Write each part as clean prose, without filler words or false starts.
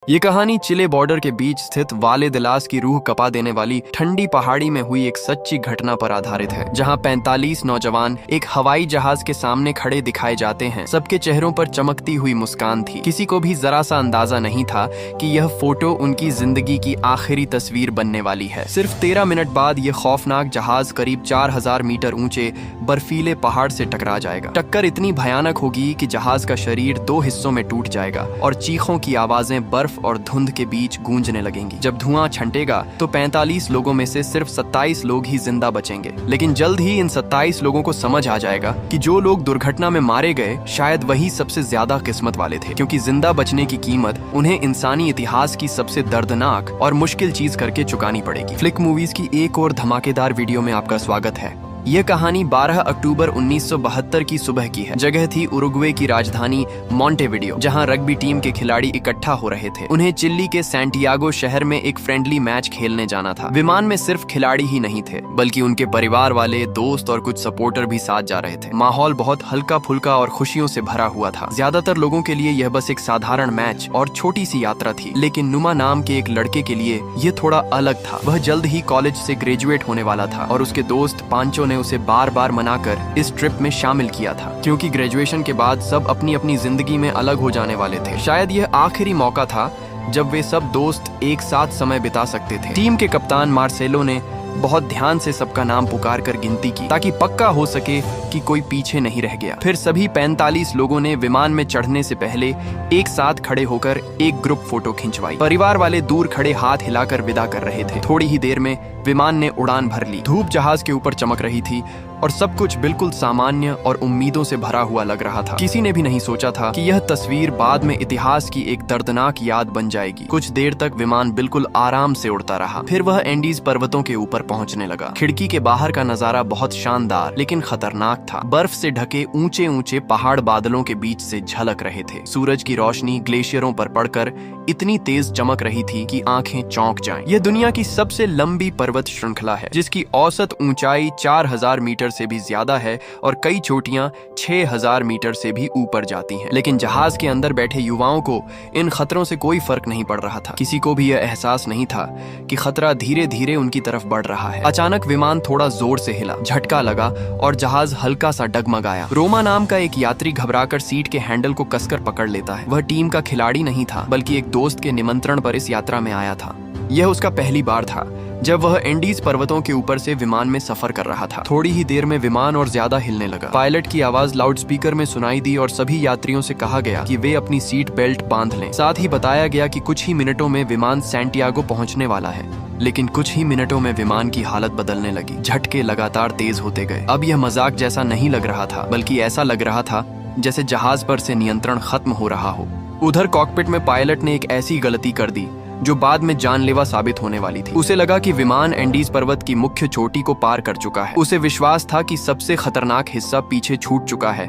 ये कहानी चिले बॉर्डर के बीच स्थित वाले दिलास की रूह कपा देने वाली ठंडी पहाड़ी में हुई एक सच्ची घटना पर आधारित है, जहां 45 नौजवान एक हवाई जहाज के सामने खड़े दिखाए जाते हैं। सबके चेहरों पर चमकती हुई मुस्कान थी। किसी को भी जरा सा अंदाजा नहीं था कि यह फोटो उनकी जिंदगी की आखिरी तस्वीर बनने वाली है। सिर्फ 13 मिनट बाद यह खौफनाक जहाज करीब 4000 मीटर ऊंचे बर्फीले पहाड़ से टकरा जाएगा। टक्कर इतनी भयानक होगी कि जहाज का शरीर 2 हिस्सों में टूट जाएगा और चीखों की आवाजें बर्फ और धुंध के बीच गूंजने लगेंगी। जब धुआं छंटेगा तो 45 लोगों में से सिर्फ 27 लोग ही जिंदा बचेंगे। लेकिन जल्द ही इन 27 लोगों को समझ आ जाएगा कि जो लोग दुर्घटना में मारे गए शायद वही सबसे ज्यादा किस्मत वाले थे, क्योंकि जिंदा बचने की कीमत उन्हें इंसानी इतिहास की सबसे दर्दनाक और मुश्किल चीज करके चुकानी पड़ेगी। फ्लिक मूवीज की एक और धमाकेदार वीडियो में आपका स्वागत है। यह कहानी 12 अक्टूबर 1972 की सुबह की है। जगह थी उरुग्वे की राजधानी मॉन्टेविडियो, जहां रग्बी टीम के खिलाड़ी इकट्ठा हो रहे थे। उन्हें चिली के सैंटियागो शहर में एक फ्रेंडली मैच खेलने जाना था। विमान में सिर्फ खिलाड़ी ही नहीं थे, बल्कि उनके परिवार वाले, दोस्त और कुछ सपोर्टर भी साथ जा रहे थे। माहौल बहुत हल्का फुल्का और खुशियों से भरा हुआ था। ज्यादातर लोगों के लिए यह बस एक साधारण मैच और छोटी सी यात्रा थी, लेकिन नुमा नाम के एक लड़के के लिए यह थोड़ा अलग था। वह जल्द ही कॉलेज से ग्रेजुएट होने वाला था और उसके दोस्त पांचो ने उसे बार बार मनाकर इस ट्रिप में शामिल किया था, क्योंकि ग्रेजुएशन के बाद सब अपनी अपनी जिंदगी में अलग हो जाने वाले थे। शायद यह आखिरी मौका था जब वे सब दोस्त एक साथ समय बिता सकते थे। टीम के कप्तान मार्सेलो ने बहुत ध्यान से सबका नाम पुकार कर गिनती की, ताकि पक्का हो सके कि कोई पीछे नहीं रह गया। फिर सभी 45 लोगों ने विमान में चढ़ने से पहले एक साथ खड़े होकर एक ग्रुप फोटो खिंचवाई। परिवार वाले दूर खड़े हाथ हिलाकर विदा कर रहे थे। थोड़ी ही देर में विमान ने उड़ान भर ली। धूप जहाज के ऊपर चमक रही थी और सब कुछ बिल्कुल सामान्य और उम्मीदों से भरा हुआ लग रहा था। किसी ने भी नहीं सोचा था कि यह तस्वीर बाद में इतिहास की एक दर्दनाक याद बन जाएगी। कुछ देर तक विमान बिल्कुल आराम से उड़ता रहा। फिर वह एंडीज पर्वतों के ऊपर पहुंचने लगा। खिड़की के बाहर का नजारा बहुत शानदार लेकिन खतरनाक था। बर्फ से ढके ऊंचे ऊंचे पहाड़ बादलों के बीच से झलक रहे थे। सूरज की रोशनी ग्लेशियरों पर पड़कर इतनी तेज चमक रही थी कि आंखें चौंक जाएं। यह दुनिया की सबसे लंबी पर्वत श्रृंखला है, जिसकी औसत ऊंचाई 4000 मीटर से भी ज्यादा है और कई चोटियां 6000 मीटर से भी ऊपर जाती हैं। लेकिन जहाज के अंदर बैठे युवाओं को इन खतरों से कोई फर्क नहीं पड़ रहा था। किसी को भी यह एहसास नहीं था कि खतरा धीरे धीरे उनकी तरफ बढ़ रहा है। अचानक विमान थोड़ा जोर से हिला, झटका लगा और जहाज हल्का सा डगमगाया। रोमा नाम का एक यात्री घबराकर सीट के हैंडल को कसकर पकड़ लेता है। वह टीम का खिलाड़ी नहीं था, बल्कि एक दोस्त के निमंत्रण पर इस यात्रा में आया था। यह उसका पहली बार था जब वह एंडीज पर्वतों के ऊपर से विमान में सफर कर रहा था। थोड़ी ही देर में विमान और ज्यादा हिलने लगा। पायलट की आवाज लाउडस्पीकर में सुनाई दी और सभी यात्रियों से कहा गया कि वे अपनी सीट बेल्ट बांध लें। साथ ही बताया गया कि कुछ ही मिनटों में विमान सैंटियागो पहुंचने वाला है। लेकिन कुछ ही मिनटों में विमान की हालत बदलने लगी। झटके लगातार तेज होते गए। अब यह मजाक जैसा नहीं लग रहा था, बल्कि ऐसा लग रहा था जैसे जहाज पर से नियंत्रण खत्म हो रहा हो। उधर कॉकपिट में पायलट ने एक ऐसी गलती कर दी जो बाद में जानलेवा साबित होने वाली थी। उसे लगा कि विमान एंडीज पर्वत की मुख्य चोटी को पार कर चुका है। उसे विश्वास था कि सबसे खतरनाक हिस्सा पीछे छूट चुका है,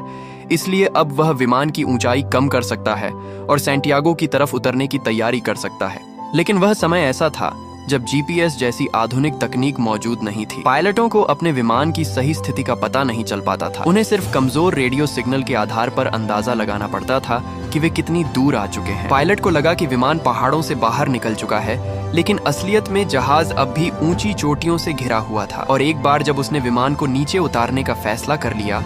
इसलिए अब वह विमान की ऊंचाई कम कर सकता है और सैंटियागो की तरफ उतरने की तैयारी कर सकता है। लेकिन वह समय ऐसा था जब जीपीएस जैसी आधुनिक तकनीक मौजूद नहीं थी। पायलटों को अपने विमान की सही स्थिति का पता नहीं चल पाता था। उन्हें सिर्फ कमजोर रेडियो सिग्नल के आधार पर अंदाजा लगाना पड़ता था कि वे कितनी दूर आ चुके हैं। पायलट को लगा कि विमान पहाड़ों से बाहर निकल चुका है, लेकिन असलियत में जहाज अब भी ऊंची चोटियों से घिरा हुआ था। और एक बार जब उसने विमान को नीचे उतारने का फैसला कर लिया,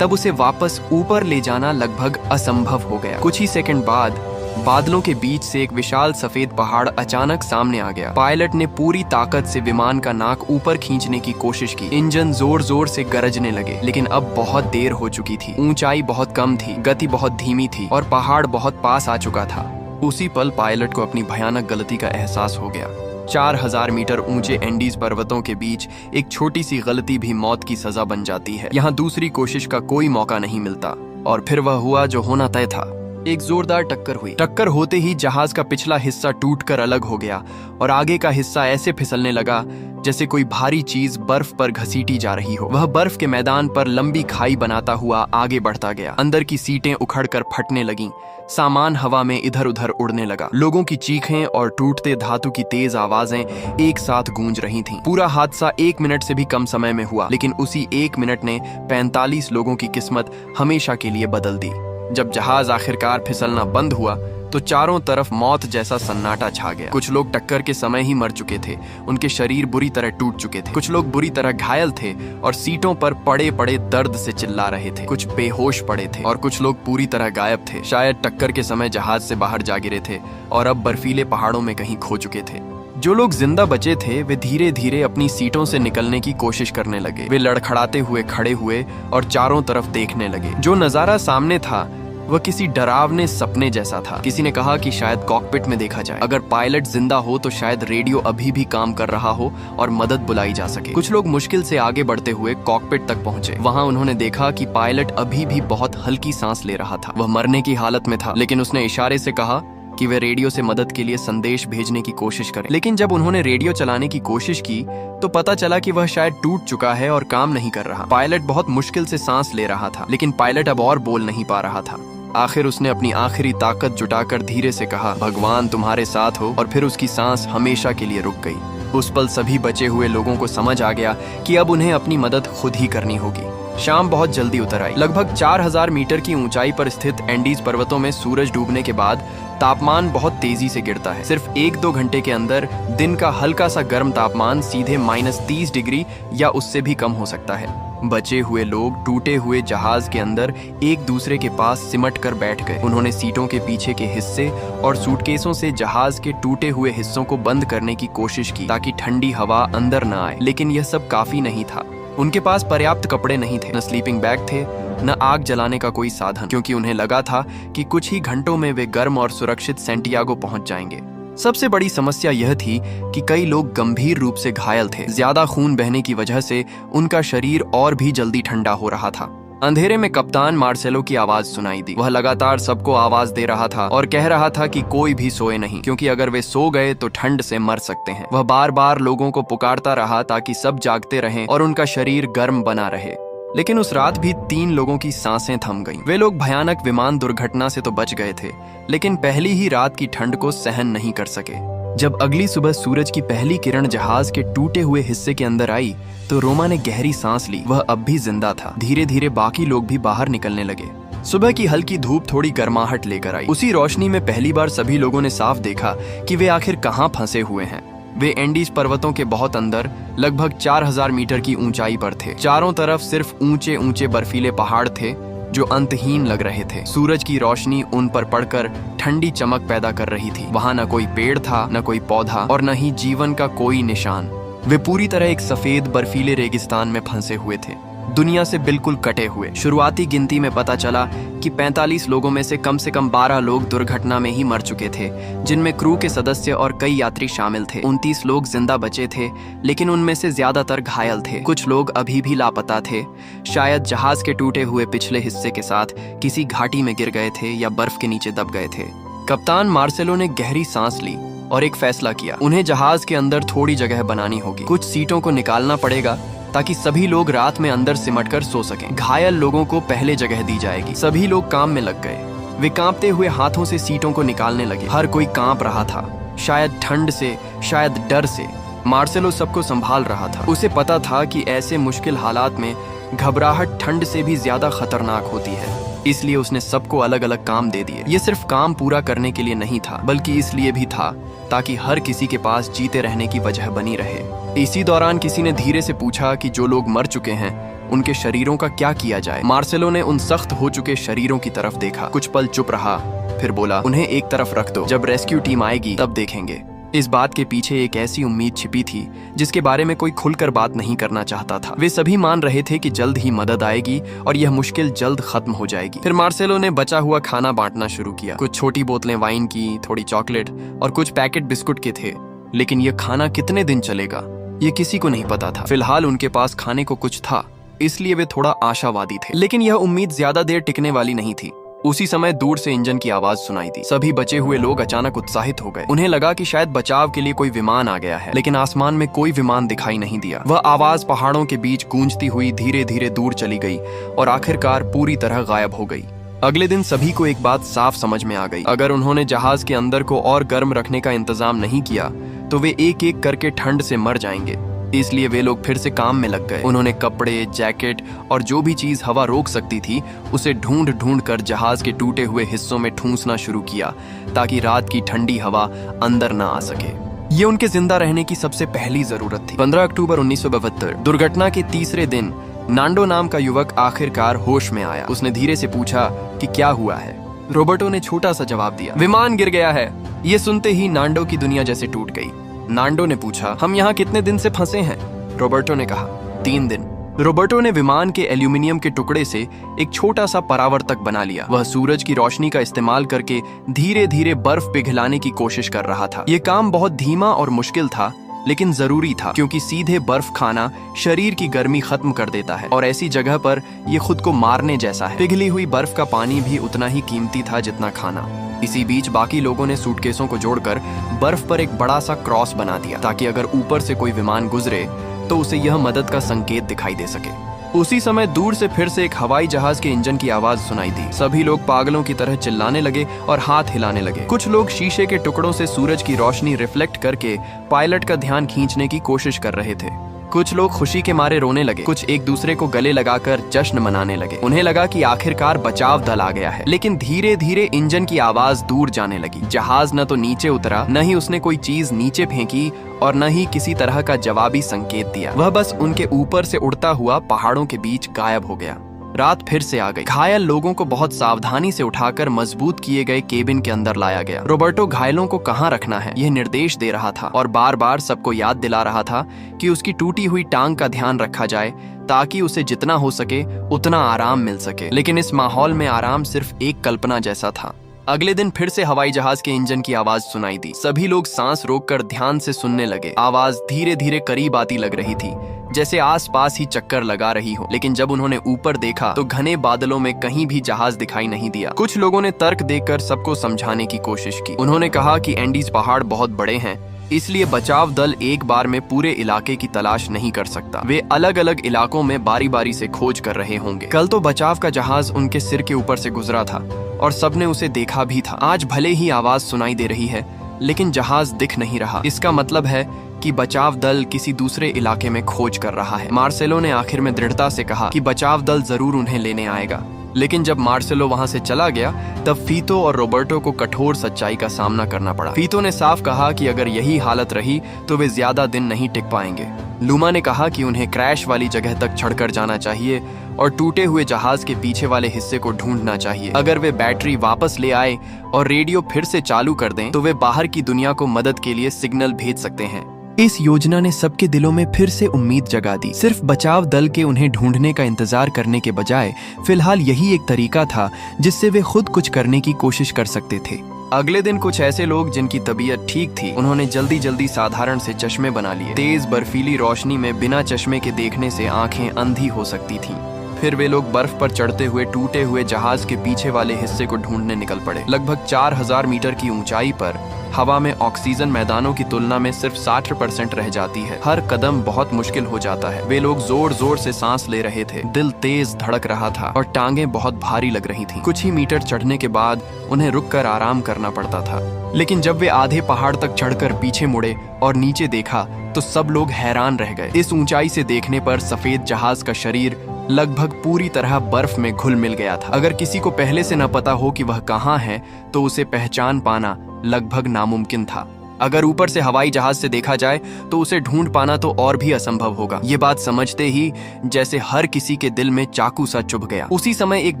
तब उसे वापस ऊपर ले जाना लगभग असंभव हो गया। कुछ ही सेकंड बाद बादलों के बीच से एक विशाल सफेद पहाड़ अचानक सामने आ गया। पायलट ने पूरी ताकत से विमान का नाक ऊपर खींचने की कोशिश की। इंजन जोर जोर से गरजने लगे, लेकिन अब बहुत देर हो चुकी थी। ऊंचाई बहुत कम थी, गति बहुत धीमी थी और पहाड़ बहुत पास आ चुका था। उसी पल पायलट को अपनी भयानक गलती का एहसास हो गया। 4000 मीटर ऊंचे एंडीज पर्वतों के बीच एक छोटी सी गलती भी मौत की सजा बन जाती है। यहाँ दूसरी कोशिश का कोई मौका नहीं मिलता। और फिर वह हुआ जो होना तय था। एक जोरदार टक्कर हुई। टक्कर होते ही जहाज का पिछला हिस्सा टूटकर अलग हो गया और आगे का हिस्सा ऐसे फिसलने लगा जैसे कोई भारी चीज बर्फ पर घसीटी जा रही हो। वह बर्फ के मैदान पर लंबी खाई बनाता हुआ आगे बढ़ता गया। अंदर की सीटें उखड़कर फटने लगीं। सामान हवा में इधर उधर उड़ने लगा। लोगों की चीखें और टूटते धातु की तेज आवाजें एक साथ गूंज रही थीं। पूरा हादसा 1 मिनट से भी कम समय में हुआ, लेकिन उसी 1 मिनट ने 45 लोगों की किस्मत हमेशा के लिए बदल दी। जब जहाज आखिरकार फिसलना बंद हुआ तो चारों तरफ मौत जैसा सन्नाटा छा गया। कुछ लोग टक्कर के समय ही मर चुके थे, उनके शरीर बुरी तरह टूट चुके थे। कुछ लोग बुरी तरह घायल थे और सीटों पर पड़े पड़े दर्द से चिल्ला रहे थे। कुछ बेहोश पड़े थे और कुछ लोग पूरी तरह गायब थे। शायद टक्कर के समय जहाज से बाहर जा गिरे थे और अब बर्फीले पहाड़ों में कहीं खो चुके थे। जो लोग जिंदा बचे थे वे धीरे धीरे अपनी सीटों से निकलने की कोशिश करने लगे। वे लड़खड़ाते हुए खड़े हुए और चारों तरफ देखने लगे। जो नजारा सामने था वह किसी डरावने सपने जैसा था। किसी ने कहा कि शायद कॉकपिट में देखा जाए। अगर पायलट जिंदा हो तो शायद रेडियो अभी भी काम कर रहा हो और मदद बुलाई जा सके। कुछ लोग मुश्किल से आगे बढ़ते हुए कॉकपिट तक पहुंचे। वहां उन्होंने देखा कि पायलट अभी भी बहुत हल्की सांस ले रहा था। वह मरने की हालत में था, लेकिन उसने इशारे से कहा कि वे रेडियो से मदद के लिए संदेश भेजने की कोशिश करें। लेकिन जब उन्होंने रेडियो चलाने की कोशिश की तो पता चला कि वह शायद टूट चुका है और काम नहीं कर रहा। पायलट बहुत मुश्किल से सांस ले रहा था, लेकिन पायलट अब और बोल नहीं पा रहा था। आखिर उसने अपनी आखिरी ताकत जुटाकर धीरे से कहा, भगवान तुम्हारे साथ हो, और फिर उसकी सांस हमेशा के लिए रुक गई। उस पल सभी बचे हुए लोगों को समझ आ गया कि अब उन्हें अपनी मदद खुद ही करनी होगी। शाम बहुत जल्दी उतर आई। लगभग 4000 मीटर की ऊंचाई पर स्थित एंडीज पर्वतों में सूरज डूबने के बाद तापमान बहुत तेजी से गिरता है। सिर्फ 1-2 घंटे के अंदर दिन का हल्का सा गर्म तापमान सीधे -30 डिग्री या उससे भी कम हो सकता है। बचे हुए लोग टूटे हुए जहाज के अंदर एक दूसरे के पास सिमट कर बैठ गए। उन्होंने सीटों के पीछे के हिस्से और सूटकेसों से जहाज के टूटे हुए हिस्सों को बंद करने की कोशिश की ताकि ठंडी हवा अंदर न आए, लेकिन यह सब काफी नहीं था। उनके पास पर्याप्त कपड़े नहीं थे, न स्लीपिंग बैग थे, न आग जलाने का कोई साधन, क्योंकि उन्हें लगा था कि कुछ ही घंटों में वे गर्म और सुरक्षित सैंटियागो पहुंच जाएंगे। सबसे बड़ी समस्या यह थी कि कई लोग गंभीर रूप से घायल थे। ज्यादा खून बहने की वजह से उनका शरीर और भी जल्दी ठंडा हो रहा था। अंधेरे में कप्तान मार्सेलो की आवाज सुनाई दी। वह लगातार सबको आवाज दे रहा था और कह रहा था कि कोई भी सोए नहीं, क्योंकि अगर वे सो गए तो ठंड से मर सकते हैं। वह बार बार लोगों को पुकारता रहा ताकि सब जागते रहें और उनका शरीर गर्म बना रहे। लेकिन उस रात भी 3 लोगों की सांसें थम गईं। वे लोग भयानक विमान दुर्घटना से तो बच गए थे, लेकिन पहली ही रात की ठंड को सहन नहीं कर सके। जब अगली सुबह सूरज की पहली किरण जहाज के टूटे हुए हिस्से के अंदर आई तो रोमा ने गहरी सांस ली। वह अब भी जिंदा था। धीरे धीरे बाकी लोग भी बाहर निकलने लगे। सुबह की हल्की धूप थोड़ी गर्माहट लेकर आई। उसी रोशनी में पहली बार सभी लोगों ने साफ देखा कि वे आखिर कहाँ फंसे हुए हैं। वे एंडीज पर्वतों के बहुत अंदर लगभग 4000 मीटर की ऊंचाई पर थे। चारों तरफ सिर्फ ऊंचे ऊंचे बर्फीले पहाड़ थे जो अंतहीन लग रहे थे। सूरज की रोशनी उन पर पड़कर ठंडी चमक पैदा कर रही थी। वहां न कोई पेड़ था, न कोई पौधा और न ही जीवन का कोई निशान। वे पूरी तरह एक सफेद बर्फीले रेगिस्तान में फंसे हुए थे, दुनिया से बिल्कुल कटे हुए। शुरुआती गिनती में पता चला कि 45 लोगों में से कम 12 लोग दुर्घटना में ही मर चुके थे, जिनमें क्रू के सदस्य और कई यात्री शामिल थे। 29 लोग जिंदा बचे थे, लेकिन उनमें से ज्यादातर घायल थे। कुछ लोग अभी भी लापता थे, शायद जहाज के टूटे हुए पिछले हिस्से के साथ किसी घाटी में गिर गए थे या बर्फ के नीचे दब गए थे। कप्तान मार्सेलो ने गहरी सांस ली और एक फैसला किया। उन्हें जहाज के अंदर थोड़ी जगह बनानी होगी। कुछ सीटों को निकालना पड़ेगा ताकि सभी लोग रात में अंदर सिमटकर सो सकें। घायल लोगों को पहले जगह दी जाएगी। सभी लोग काम में लग गए। वे कांपते हुए हाथों से सीटों को निकालने लगे। हर कोई कांप रहा था, शायद ठंड से, शायद डर से। मार्सेलो सबको संभाल रहा था। उसे पता था कि ऐसे मुश्किल हालात में घबराहट ठंड से भी ज्यादा खतरनाक होती है, इसलिए उसने सबको अलग अलग काम दे दिए। ये सिर्फ काम पूरा करने के लिए नहीं था, बल्कि इसलिए भी था ताकि हर किसी के पास जीते रहने की वजह बनी रहे। इसी दौरान किसी ने धीरे से पूछा कि जो लोग मर चुके हैं उनके शरीरों का क्या किया जाए। मार्सेलो ने उन सख्त हो चुके शरीरों की तरफ देखा। कुछ पल चुप रहा, फिर बोला, उन्हें एक तरफ रख दो, जब रेस्क्यू टीम आएगी तब देखेंगे। इस बात के पीछे एक ऐसी उम्मीद छिपी थी जिसके बारे में कोई खुलकर बात नहीं करना चाहता था। वे सभी मान रहे थे कि जल्द ही मदद आएगी और यह मुश्किल जल्द खत्म हो जाएगी। फिर मार्सेलो ने बचा हुआ खाना बांटना शुरू किया। कुछ छोटी बोतलें वाइन की, थोड़ी चॉकलेट और कुछ पैकेट बिस्कुट के थे, लेकिन यह खाना कितने दिन चलेगा ये किसी को नहीं पता था। फिलहाल उनके पास खाने को कुछ था, इसलिए वे थोड़ा आशावादी थे, लेकिन यह उम्मीद ज्यादा देर टिकने वाली नहीं थी। उसी समय दूर से इंजन की आवाज सुनाई दी। सभी बचे हुए लोग अचानक उत्साहित हो गए। उन्हें लगा कि शायद बचाव के लिए कोई विमान आ गया है, लेकिन आसमान में कोई विमान दिखाई नहीं दिया। वह आवाज पहाड़ों के बीच गूंजती हुई धीरे धीरे दूर चली गई और आखिरकार पूरी तरह गायब हो गई। अगले दिन सभी को एक बात साफ समझ में आ गई। अगर उन्होंने जहाज के अंदर को और गर्म रखने का इंतजाम नहीं किया तो वे एक एक करके ठंड से मर जाएंगे। इसलिए वे लोग फिर से काम में लग गए। उन्होंने कपड़े, जैकेट और जो भी चीज हवा रोक सकती थी उसे ढूंढ ढूंढ कर जहाज के टूटे हुए हिस्सों में ठूंसना शुरू किया ताकि रात की ठंडी हवा अंदर न आ सके। ये उनके जिंदा रहने की सबसे पहली जरूरत थी। 15 अक्टूबर 1972 दुर्घटना के तीसरे दिन नांडो नाम का युवक आखिरकार होश में आया। उसने धीरे से पूछा कि क्या हुआ है। रॉबर्टो ने छोटा सा जवाब दिया, विमान गिर गया है। ये सुनते ही नांडो की दुनिया जैसे टूट गई। नांडो ने पूछा, हम यहाँ कितने दिन से फंसे हैं? रॉबर्टो ने कहा, 3 दिन। रॉबर्टो ने विमान के एल्यूमिनियम के टुकड़े से एक छोटा सा परावर्तक बना लिया। वह सूरज की रोशनी का इस्तेमाल करके धीरे धीरे बर्फ पिघलाने की कोशिश कर रहा था। ये काम बहुत धीमा और मुश्किल था, लेकिन जरूरी था, क्योंकि सीधे बर्फ खाना शरीर की गर्मी खत्म कर देता है और ऐसी जगह पर ये खुद को मारने जैसा है। पिघली हुई बर्फ का पानी भी उतना ही कीमती था जितना खाना। इसी बीच बाकी लोगों ने सूटकेसों को जोड़कर बर्फ पर एक बड़ा सा क्रॉस बना दिया ताकि अगर ऊपर से कोई विमान गुजरे तो उसे यह मदद का संकेत दिखाई दे सके। उसी समय दूर से फिर से एक हवाई जहाज के इंजन की आवाज सुनाई दी। सभी लोग पागलों की तरह चिल्लाने लगे और हाथ हिलाने लगे। कुछ लोग शीशे के टुकड़ों से सूरज की रोशनी रिफ्लेक्ट करके पायलट का ध्यान खींचने की कोशिश कर रहे थे। कुछ लोग खुशी के मारे रोने लगे। कुछ एक दूसरे को गले लगाकर जश्न मनाने लगे। उन्हें लगा कि आखिरकार बचाव दल आ गया है। लेकिन धीरे धीरे इंजन की आवाज दूर जाने लगी। जहाज न तो नीचे उतरा, न ही उसने कोई चीज नीचे फेंकी और न ही किसी तरह का जवाबी संकेत दिया। वह बस उनके ऊपर से उड़ता हुआ पहाड़ों के बीच गायब हो गया। रात फिर से आ गई। घायल लोगों को बहुत सावधानी से उठाकर मजबूत किए गए केबिन के अंदर लाया गया। रॉबर्टो घायलों को कहाँ रखना है यह निर्देश दे रहा था और बार बार सबको याद दिला रहा था कि उसकी टूटी हुई टांग का ध्यान रखा जाए ताकि उसे जितना हो सके उतना आराम मिल सके। लेकिन इस माहौल में आराम सिर्फ एक कल्पना जैसा था। अगले दिन फिर से हवाई जहाज के इंजन की आवाज सुनाई दी। सभी लोग सांस रोककर ध्यान से सुनने लगे। आवाज धीरे धीरे करीब आती लग रही थी, जैसे आसपास ही चक्कर लगा रही हो। लेकिन जब उन्होंने ऊपर देखा तो घने बादलों में कहीं भी जहाज दिखाई नहीं दिया। कुछ लोगों ने तर्क देकर सबको समझाने की कोशिश की। उन्होंने कहा कि एंडीज पहाड़ बहुत बड़े हैं, इसलिए बचाव दल एक बार में पूरे इलाके की तलाश नहीं कर सकता। वे अलग अलग इलाकों में बारी बारी से खोज कर रहे होंगे। कल तो बचाव का जहाज उनके सिर के ऊपर से गुजरा था और सबने उसे देखा भी था। आज भले ही आवाज सुनाई दे रही है, लेकिन जहाज दिख नहीं रहा। इसका मतलब है कि बचाव दल किसी दूसरे इलाके में खोज कर रहा है। मार्सेलो ने आखिर में दृढ़ता से कहा कि बचाव दल जरूर उन्हें लेने आएगा। लेकिन जब मार्सेलो वहां से चला गया तब फीतो और रॉबर्टो को कठोर सच्चाई का सामना करना पड़ा। फीतो ने साफ कहा कि अगर यही हालत रही तो वे ज्यादा दिन नहीं टिक पाएंगे। लूमा ने कहा कि उन्हें क्रैश वाली जगह तक चढ़कर जाना चाहिए और टूटे हुए जहाज के पीछे वाले हिस्से को ढूंढना चाहिए। अगर वे बैटरी वापस ले आए और रेडियो फिर से चालू कर दें तो वे बाहर की दुनिया को मदद के लिए सिग्नल भेज सकते हैं। इस योजना ने सबके दिलों में फिर से उम्मीद जगा दी। सिर्फ बचाव दल के उन्हें ढूंढने का इंतजार करने के बजाय फिलहाल यही एक तरीका था जिससे वे खुद कुछ करने की कोशिश कर सकते थे। अगले दिन कुछ ऐसे लोग जिनकी तबीयत ठीक थी, उन्होंने जल्दी जल्दी साधारण से चश्मे बना लिए। तेज बर्फीली रोशनी में बिना चश्मे के देखने से आंखें अंधी हो सकती थीं। फिर वे लोग बर्फ पर चढ़ते हुए टूटे हुए जहाज के पीछे वाले हिस्से को ढूंढने निकल पड़े। लगभग 4000 मीटर की ऊंचाई पर हवा में ऑक्सीजन मैदानों की तुलना में सिर्फ 60% रह जाती है। हर कदम बहुत मुश्किल हो जाता है। वे लोग जोर जोर से सांस ले रहे थे, दिल तेज धड़क रहा था और टांगें बहुत भारी लग रही थीं। कुछ ही मीटर चढ़ने के बाद उन्हें रुककर आराम करना पड़ता था। लेकिन जब वे आधे पहाड़ तक चढ़कर पीछे मुड़े और नीचे देखा तो सब लोग हैरान रह गए। इस ऊंचाई से देखने पर सफेद जहाज का शरीर लगभग पूरी तरह बर्फ में घुल मिल गया था। अगर किसी को पहले से न पता हो कि वह कहाँ है तो उसे पहचान पाना लगभग नामुमकिन था। अगर ऊपर से हवाई जहाज से देखा जाए तो उसे ढूंढ पाना तो और भी असंभव होगा। ये बात समझते ही जैसे हर किसी के दिल में चाकू सा चुभ गया। उसी समय एक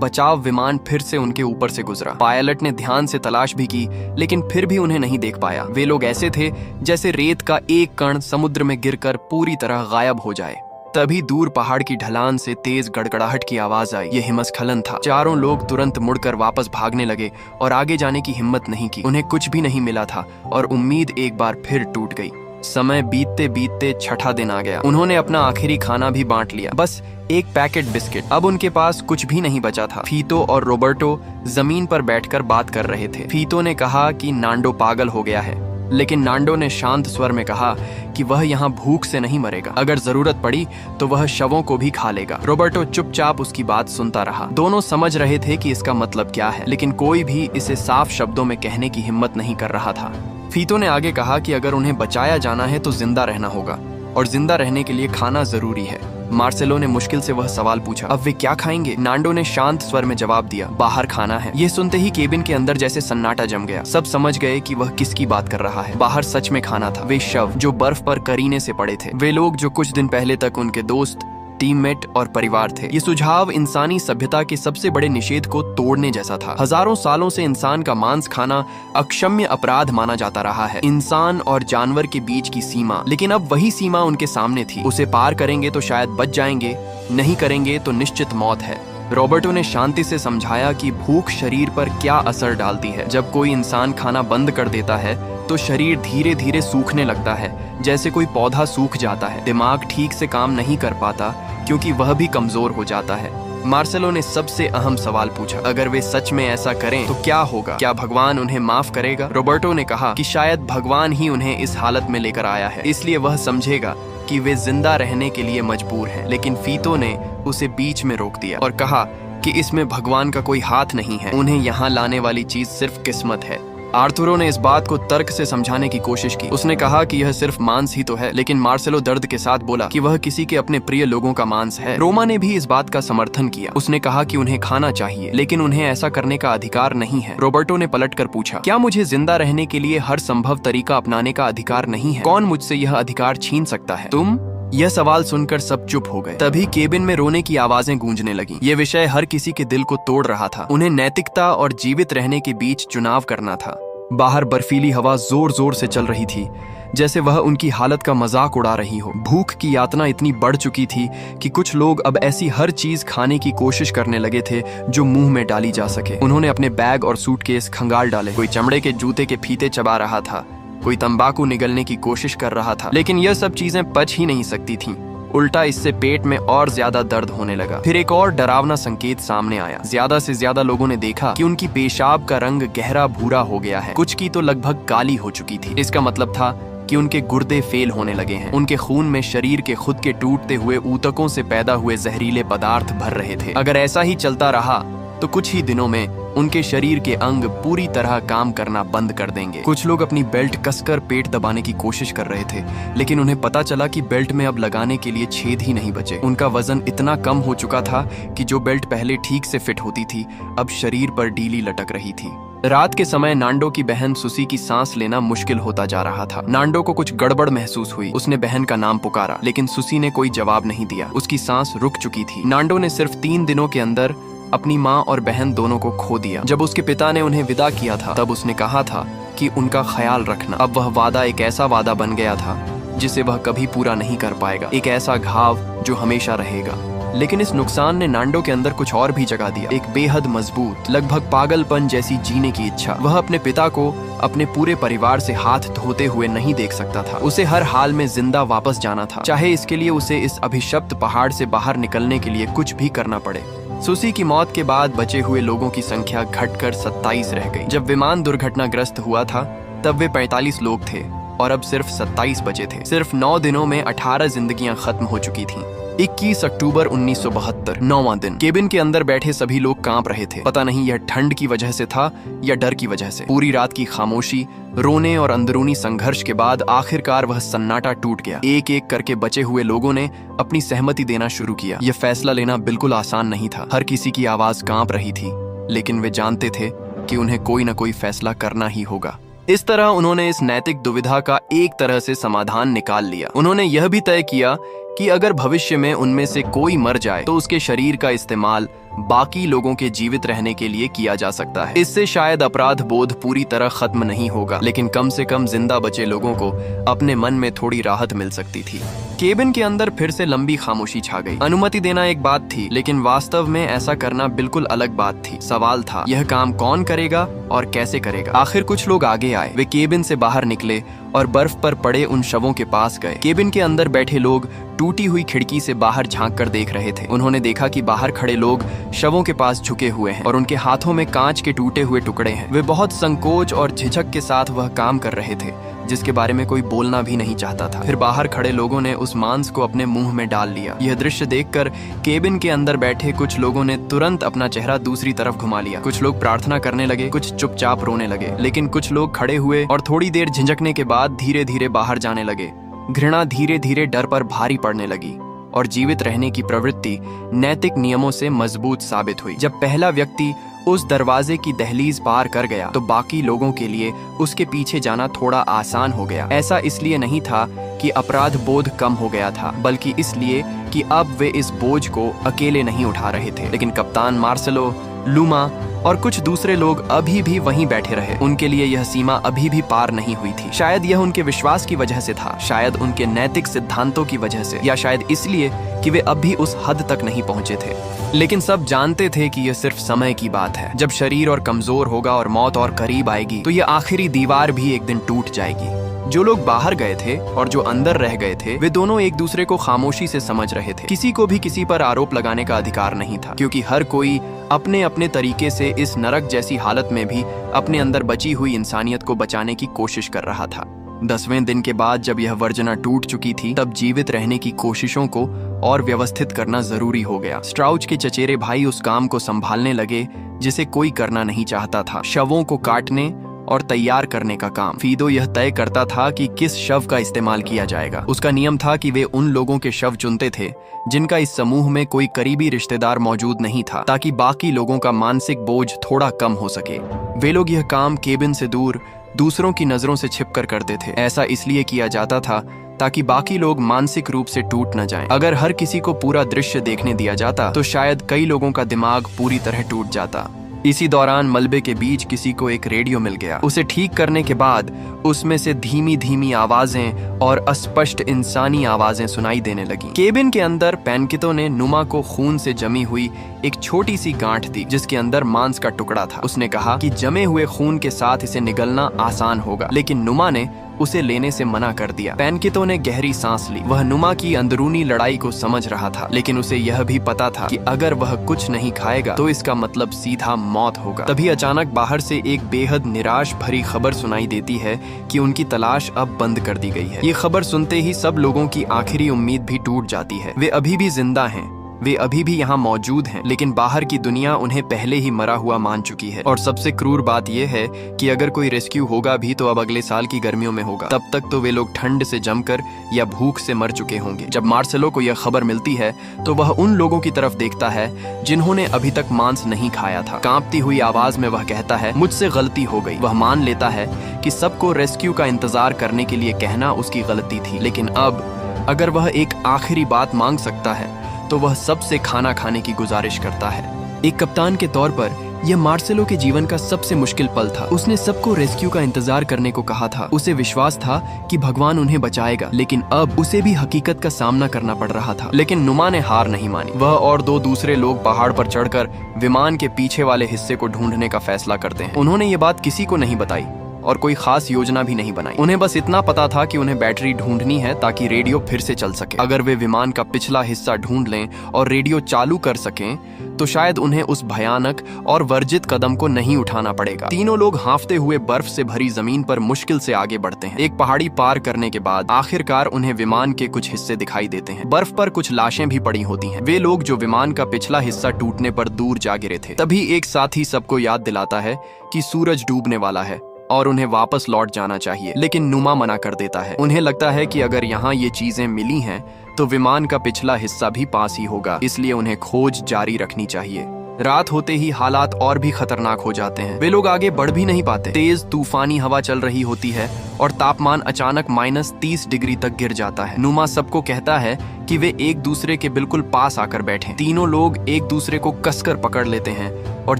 बचाव विमान फिर से उनके ऊपर से गुजरा। पायलट ने ध्यान से तलाश भी की, लेकिन फिर भी उन्हें नहीं देख पाया। वे लोग ऐसे थे जैसे रेत का एक कण समुद्र में गिरकर पूरी तरह गायब हो जाए। तभी दूर पहाड़ की ढलान से तेज गड़गड़ाहट की आवाज आई। यह हिमस्खलन था। चारों लोग तुरंत मुड़कर वापस भागने लगे और आगे जाने की हिम्मत नहीं की। उन्हें कुछ भी नहीं मिला था और उम्मीद एक बार फिर टूट गई। समय बीतते बीतते छठा दिन आ गया। उन्होंने अपना आखिरी खाना भी बांट लिया, बस एक पैकेट बिस्किट। अब उनके पास कुछ भी नहीं बचा था। फीतो और रॉबर्टो जमीन पर बैठकर बात कर रहे थे। फीतो ने कहा कि नांडो पागल हो गया है, लेकिन नांडो ने शांत स्वर में कहा कि वह यहाँ भूख से नहीं मरेगा। अगर जरूरत पड़ी तो वह शवों को भी खा लेगा। रॉबर्टो चुपचाप उसकी बात सुनता रहा। दोनों समझ रहे थे कि इसका मतलब क्या है, लेकिन कोई भी इसे साफ शब्दों में कहने की हिम्मत नहीं कर रहा था। फीतो ने आगे कहा कि अगर उन्हें बचाया जाना है तो जिंदा रहना होगा। और जिंदा रहने के लिए खाना जरूरी है। मार्सेलो ने मुश्किल से वह सवाल पूछा, अब वे क्या खाएंगे? नांडो ने शांत स्वर में जवाब दिया, बाहर खाना है। यह सुनते ही केबिन के अंदर जैसे सन्नाटा जम गया। सब समझ गए कि वह किसकी बात कर रहा है। बाहर सच में खाना था। वे शव जो बर्फ पर करीने से पड़े थे, वे लोग जो कुछ दिन पहले तक उनके दोस्त, टीममेट और परिवार थे। ये सुझाव इंसानी सभ्यता के सबसे बड़े निषेध को तोड़ने जैसा था। हजारों सालों से इंसान का मांस खाना अक्षम्य अपराध माना जाता रहा है, इंसान और जानवर के बीच की सीमा। लेकिन अब वही सीमा उनके सामने थी। उसे पार करेंगे तो शायद बच जाएंगे, नहीं करेंगे तो निश्चित मौत है। रॉबर्टो ने शांति से समझाया कि भूख शरीर पर क्या असर डालती है। जब कोई इंसान खाना बंद कर देता है तो शरीर धीरे धीरे सूखने लगता है, जैसे कोई पौधा सूख जाता है। दिमाग ठीक से काम नहीं कर पाता क्योंकि वह भी कमजोर हो जाता है। मार्सेलो ने सबसे अहम सवाल पूछा, अगर वे सच में ऐसा करें तो क्या होगा? क्या भगवान उन्हें माफ करेगा? रॉबर्टो ने कहा कि शायद भगवान ही उन्हें इस हालत में लेकर आया है, इसलिए वह समझेगा कि वे जिंदा रहने के लिए मजबूर हैं। लेकिन फीतो ने उसे बीच में रोक दिया और कहा कि इसमें भगवान का कोई हाथ नहीं है, उन्हें यहाँ लाने वाली चीज सिर्फ किस्मत है। आर्थुरो ने इस बात को तर्क से समझाने की कोशिश की। उसने कहा कि यह सिर्फ मांस ही तो है, लेकिन मार्सेलो दर्द के साथ बोला कि वह किसी के अपने प्रिय लोगों का मांस है। रोमा ने भी इस बात का समर्थन किया। उसने कहा कि उन्हें खाना चाहिए, लेकिन उन्हें ऐसा करने का अधिकार नहीं है। रॉबर्टो ने पलटकर पूछा, क्या मुझे जिंदा रहने के लिए हर संभव तरीका अपनाने का अधिकार नहीं है? कौन मुझसे यह अधिकार छीन सकता है? तुम? यह सवाल सुनकर सब चुप हो गए। तभी केबिन में रोने की आवाजें गूंजने लगीं। यह विषय हर किसी के दिल को तोड़ रहा था। उन्हें नैतिकता और जीवित रहने के बीच चुनाव करना था। बाहर बर्फीली हवा जोर जोर से चल रही थी, जैसे वह उनकी हालत का मजाक उड़ा रही हो। भूख की यातना इतनी बढ़ चुकी थी कि कुछ लोग अब ऐसी हर चीज खाने की कोशिश करने लगे थे जो मुंह में डाली जा सके। उन्होंने अपने बैग और सूटकेस खंगाल डाले। कोई चमड़े के जूते के फीते चबा रहा था, कोई तंबाकू निगलने की कोशिश कर रहा था, लेकिन यह सब चीजें पच ही नहीं सकती थीं। उल्टा इससे पेट में और ज्यादा दर्द होने लगा। फिर एक और डरावना संकेत सामने आया। ज्यादा से ज्यादा लोगों ने देखा कि उनकी पेशाब का रंग गहरा भूरा हो गया है। कुछ की तो लगभग काली हो चुकी थी। इसका मतलब था कि उनके गुर्दे फेल होने लगे हैं। उनके खून में शरीर के खुद के टूटते हुए ऊतकों से पैदा हुए जहरीले पदार्थ भर रहे थे। अगर ऐसा ही चलता रहा तो कुछ ही दिनों में उनके शरीर के अंग पूरी तरह काम करना बंद कर देंगे। कुछ लोग अपनी बेल्ट कसकर पेट दबाने की कोशिश कर रहे थे, लेकिन उन्हें पता चला कि बेल्ट में अब लगाने के लिए छेद ही नहीं बचे। उनका वजन इतना कम हो चुका था कि जो बेल्ट पहले ठीक से फिट होती थी, अब शरीर पर डीली लटक रही थी। रात के समय नांडो की बहन सुसी की सांस लेना मुश्किल होता जा रहा था। नांडो को कुछ गड़बड़ महसूस हुई। उसने बहन का नाम पुकारा, लेकिन सुसी ने कोई जवाब नहीं दिया। उसकी सांस रुक चुकी थी। नांडो ने सिर्फ 3 दिनों के अंदर अपनी माँ और बहन दोनों को खो दिया। जब उसके पिता ने उन्हें विदा किया था, तब उसने कहा था कि उनका ख्याल रखना। अब वह वादा एक ऐसा वादा बन गया था जिसे वह कभी पूरा नहीं कर पाएगा, एक ऐसा घाव जो हमेशा रहेगा। लेकिन इस नुकसान ने नांडो के अंदर कुछ और भी जगा दिया, एक बेहद मजबूत, लगभग पागलपन जैसी जीने की इच्छा। वह अपने पिता को अपने पूरे परिवार से हाथ धोते हुए नहीं देख सकता था। उसे हर हाल में जिंदा वापस जाना था, चाहे इसके लिए उसे इस अभिशप्त पहाड़ से बाहर निकलने के लिए कुछ भी करना पड़े। सुसी की मौत के बाद बचे हुए लोगों की संख्या घटकर 27 रह गई। जब विमान दुर्घटनाग्रस्त हुआ था तब वे 45 लोग थे और अब सिर्फ 27 बचे थे। सिर्फ 9 दिनों में 18 जिंदगियां खत्म हो चुकी थीं। 21 अक्टूबर 1972, 9वां दिन। केबिन के अंदर बैठे सभी लोग कांप रहे थे। पता नहीं यह ठंड की वजह से था या डर की वजह से। पूरी रात की खामोशी, रोने और अंदरूनी संघर्ष के बाद आखिरकार वह सन्नाटा टूट गया। एक एक करके बचे हुए लोगों ने अपनी सहमति देना शुरू किया। यह फैसला लेना बिल्कुल आसान नहीं था। हर किसी की आवाज कांप रही थी, लेकिन वे जानते थे कि उन्हें कोई न कोई फैसला करना ही होगा। इस तरह उन्होंने इस नैतिक दुविधा का एक तरह से समाधान निकाल लिया। उन्होंने यह भी तय किया कि अगर भविष्य में उनमें से कोई मर जाए तो उसके शरीर का इस्तेमाल बाकी लोगों के जीवित रहने के लिए किया जा सकता है। इससे शायद अपराध बोध पूरी तरह खत्म नहीं होगा, लेकिन कम से कम जिंदा बचे लोगों को अपने मन में थोड़ी राहत मिल सकती थी। केबिन के अंदर फिर से लंबी खामोशी छा गई। अनुमति देना एक बात थी, लेकिन वास्तव में ऐसा करना बिल्कुल अलग बात थी। सवाल था, यह काम कौन करेगा और कैसे करेगा? आखिर कुछ लोग आगे आए। वे केबिन से बाहर निकले और बर्फ पर पड़े उन शवों के पास गए। केबिन के अंदर बैठे लोग टूटी हुई खिड़की से बाहर झांक कर देख रहे थे। उन्होंने देखा कि बाहर खड़े लोग शवों के पास झुके हुए हैं और उनके हाथों में कांच के टूटे हुए टुकड़े हैं। वे बहुत संकोच और झिझक के साथ वह काम कर रहे थे जिसके बारे में कोई बोलना भी नहीं चाहता था। फिर बाहर खड़े लोगों ने उस मांस को अपने मुंह में डाल लिया। यह दृश्य देखकर केबिन के अंदर बैठे कुछ लोगों ने तुरंत अपना चेहरा दूसरी तरफ घुमा लिया। कुछ लोग प्रार्थना करने लगे, कुछ चुपचाप रोने लगे, लेकिन कुछ लोग खड़े हुए और थोड़ी देर झिझकने के बाद धीरे धीरे बाहर जाने लगे। घृणा धीरे धीरे डर पर भारी पड़ने लगी और जीवित रहने की प्रवृत्ति नैतिक नियमों से मजबूत साबित हुई। जब पहला व्यक्ति उस दरवाजे की दहलीज पार कर गया तो बाकी लोगों के लिए उसके पीछे जाना थोड़ा आसान हो गया। ऐसा इसलिए नहीं था कि अपराध बोध कम हो गया था, बल्कि इसलिए कि अब वे इस बोझ को अकेले नहीं उठा रहे थे। लेकिन कप्तान मार्सेलो, लूमा और कुछ दूसरे लोग अभी भी वहीं बैठे रहे। उनके लिए यह सीमा अभी भी पार नहीं हुई थी। शायद यह उनके विश्वास की वजह से था, शायद उनके नैतिक सिद्धांतों की वजह से, या शायद इसलिए कि वे अब भी उस हद तक नहीं पहुंचे थे। लेकिन सब जानते थे कि यह सिर्फ समय की बात है। जब शरीर और कमजोर होगा और मौत और करीब आएगी तो यह आखिरी दीवार भी एक दिन टूट जाएगी। जो लोग बाहर गए थे और जो अंदर रह गए थे, वे दोनों एक दूसरे को खामोशी से समझ रहे थे। किसी को भी किसी पर आरोप लगाने का अधिकार नहीं था, क्योंकि हर कोई अपने अपने तरीके से इस नरक जैसी हालत में भी अपने अंदर बची हुई इंसानियत को बचाने की कोशिश कर रहा था। 10वें दिन के बाद जब यह वर्जना टूट चुकी थी, तब जीवित रहने की कोशिशों को और व्यवस्थित करना जरूरी हो गया। स्ट्राउच के चचेरे भाई उस काम को संभालने लगे जिसे कोई करना नहीं चाहता था, शवों को काटने और तैयार करने का काम। फीदो यह तय करता था कि किस शव का इस्तेमाल किया जाएगा। उसका नियम था कि वे उन लोगों के शव चुनते थे जिनका इस समूह में कोई करीबी रिश्तेदार मौजूद नहीं था, ताकि बाकी लोगों का मानसिक बोझ थोड़ा कम हो सके। वे लोग यह काम केबिन से दूर दूसरों की नजरों से छिपकर करते थे। ऐसा इसलिए किया जाता था ताकि बाकी लोग मानसिक रूप से टूट न जाएं। अगर हर किसी को पूरा दृश्य देखने दिया जाता तो शायद कई लोगों का दिमाग पूरी तरह टूट जाता। इसी दौरान मलबे के बीच किसी को एक रेडियो मिल गया। उसे ठीक करने के बाद उसमें से धीमी धीमी आवाजें और अस्पष्ट इंसानी आवाजें सुनाई देने लगी। केबिन के अंदर पैनकितो ने नुमा को खून से जमी हुई एक छोटी सी गांठ दी जिसके अंदर मांस का टुकड़ा था। उसने कहा कि जमे हुए खून के साथ इसे निगलना आसान होगा, लेकिन नुमा ने उसे लेने से मना कर दिया। पैनकितो ने गहरी सांस ली। वह नुमा की अंदरूनी लड़ाई को समझ रहा था, लेकिन उसे यह भी पता था कि अगर वह कुछ नहीं खाएगा तो इसका मतलब सीधा मौत होगा। तभी अचानक बाहर से एक बेहद निराश भरी खबर सुनाई देती है कि उनकी तलाश अब बंद कर दी गई है। ये खबर सुनते ही सब लोगों की आखिरी उम्मीद भी टूट जाती है। वे अभी भी जिंदा हैं, वे अभी भी यहाँ मौजूद हैं, लेकिन बाहर की दुनिया उन्हें पहले ही मरा हुआ मान चुकी है। और सबसे क्रूर बात यह है कि अगर कोई रेस्क्यू होगा भी तो अब अगले साल की गर्मियों में होगा। तब तक तो वे लोग ठंड से जमकर या भूख से मर चुके होंगे। जब मार्सेलो को यह खबर मिलती है तो वह उन लोगों की तरफ देखता है जिन्होंने अभी तक मांस नहीं खाया था। कांपती हुई आवाज में वह कहता है, मुझसे गलती हो गई। वह मान लेता है कि सबको रेस्क्यू का इंतजार करने के लिए कहना उसकी गलती थी, लेकिन अब अगर वह एक आखिरी बात मांग सकता है तो वह सबसे खाना खाने की गुजारिश करता है। एक कप्तान के तौर पर यह मार्सेलो के जीवन का सबसे मुश्किल पल था। उसने सबको रेस्क्यू का इंतजार करने को कहा था। उसे विश्वास था कि भगवान उन्हें बचाएगा, लेकिन अब उसे भी हकीकत का सामना करना पड़ रहा था। लेकिन नुमा ने हार नहीं मानी। वह और दो दूसरे लोग पहाड़ पर चढ़कर विमान के पीछे वाले हिस्से को ढूंढने का फैसला करते हैं। उन्होंने ये बात किसी को नहीं बताई और कोई खास योजना भी नहीं बनाई। उन्हें बस इतना पता था कि उन्हें बैटरी ढूंढनी है ताकि रेडियो फिर से चल सके। अगर वे विमान का पिछला हिस्सा ढूंढ लें और रेडियो चालू कर सकें तो शायद उन्हें उस भयानक और वर्जित कदम को नहीं उठाना पड़ेगा। तीनों लोग हांफते हुए बर्फ से भरी जमीन पर मुश्किल से आगे बढ़ते हैं। एक पहाड़ी पार करने के बाद आखिरकार उन्हें विमान के कुछ हिस्से दिखाई देते हैं। बर्फ पर कुछ लाशें भी पड़ी होती हैं। वे लोग जो विमान का पिछला हिस्सा टूटने पर दूर जा गिरे थे। तभी एक साथी सबको याद दिलाता है कि सूरज डूबने वाला है और उन्हें वापस लौट जाना चाहिए, लेकिन नुमा मना कर देता है। उन्हें लगता है कि अगर यहाँ ये चीजें मिली हैं तो विमान का पिछला हिस्सा भी पास ही होगा, इसलिए उन्हें खोज जारी रखनी चाहिए। रात होते ही हालात और भी खतरनाक हो जाते हैं। वे लोग आगे बढ़ भी नहीं पाते। तेज तूफानी हवा चल रही होती है और तापमान अचानक -30 डिग्री तक गिर जाता है। नुमा सबको कहता है कि वे एक दूसरे के बिल्कुल पास आकर बैठें। तीनों लोग एक दूसरे को कसकर पकड़ लेते हैं और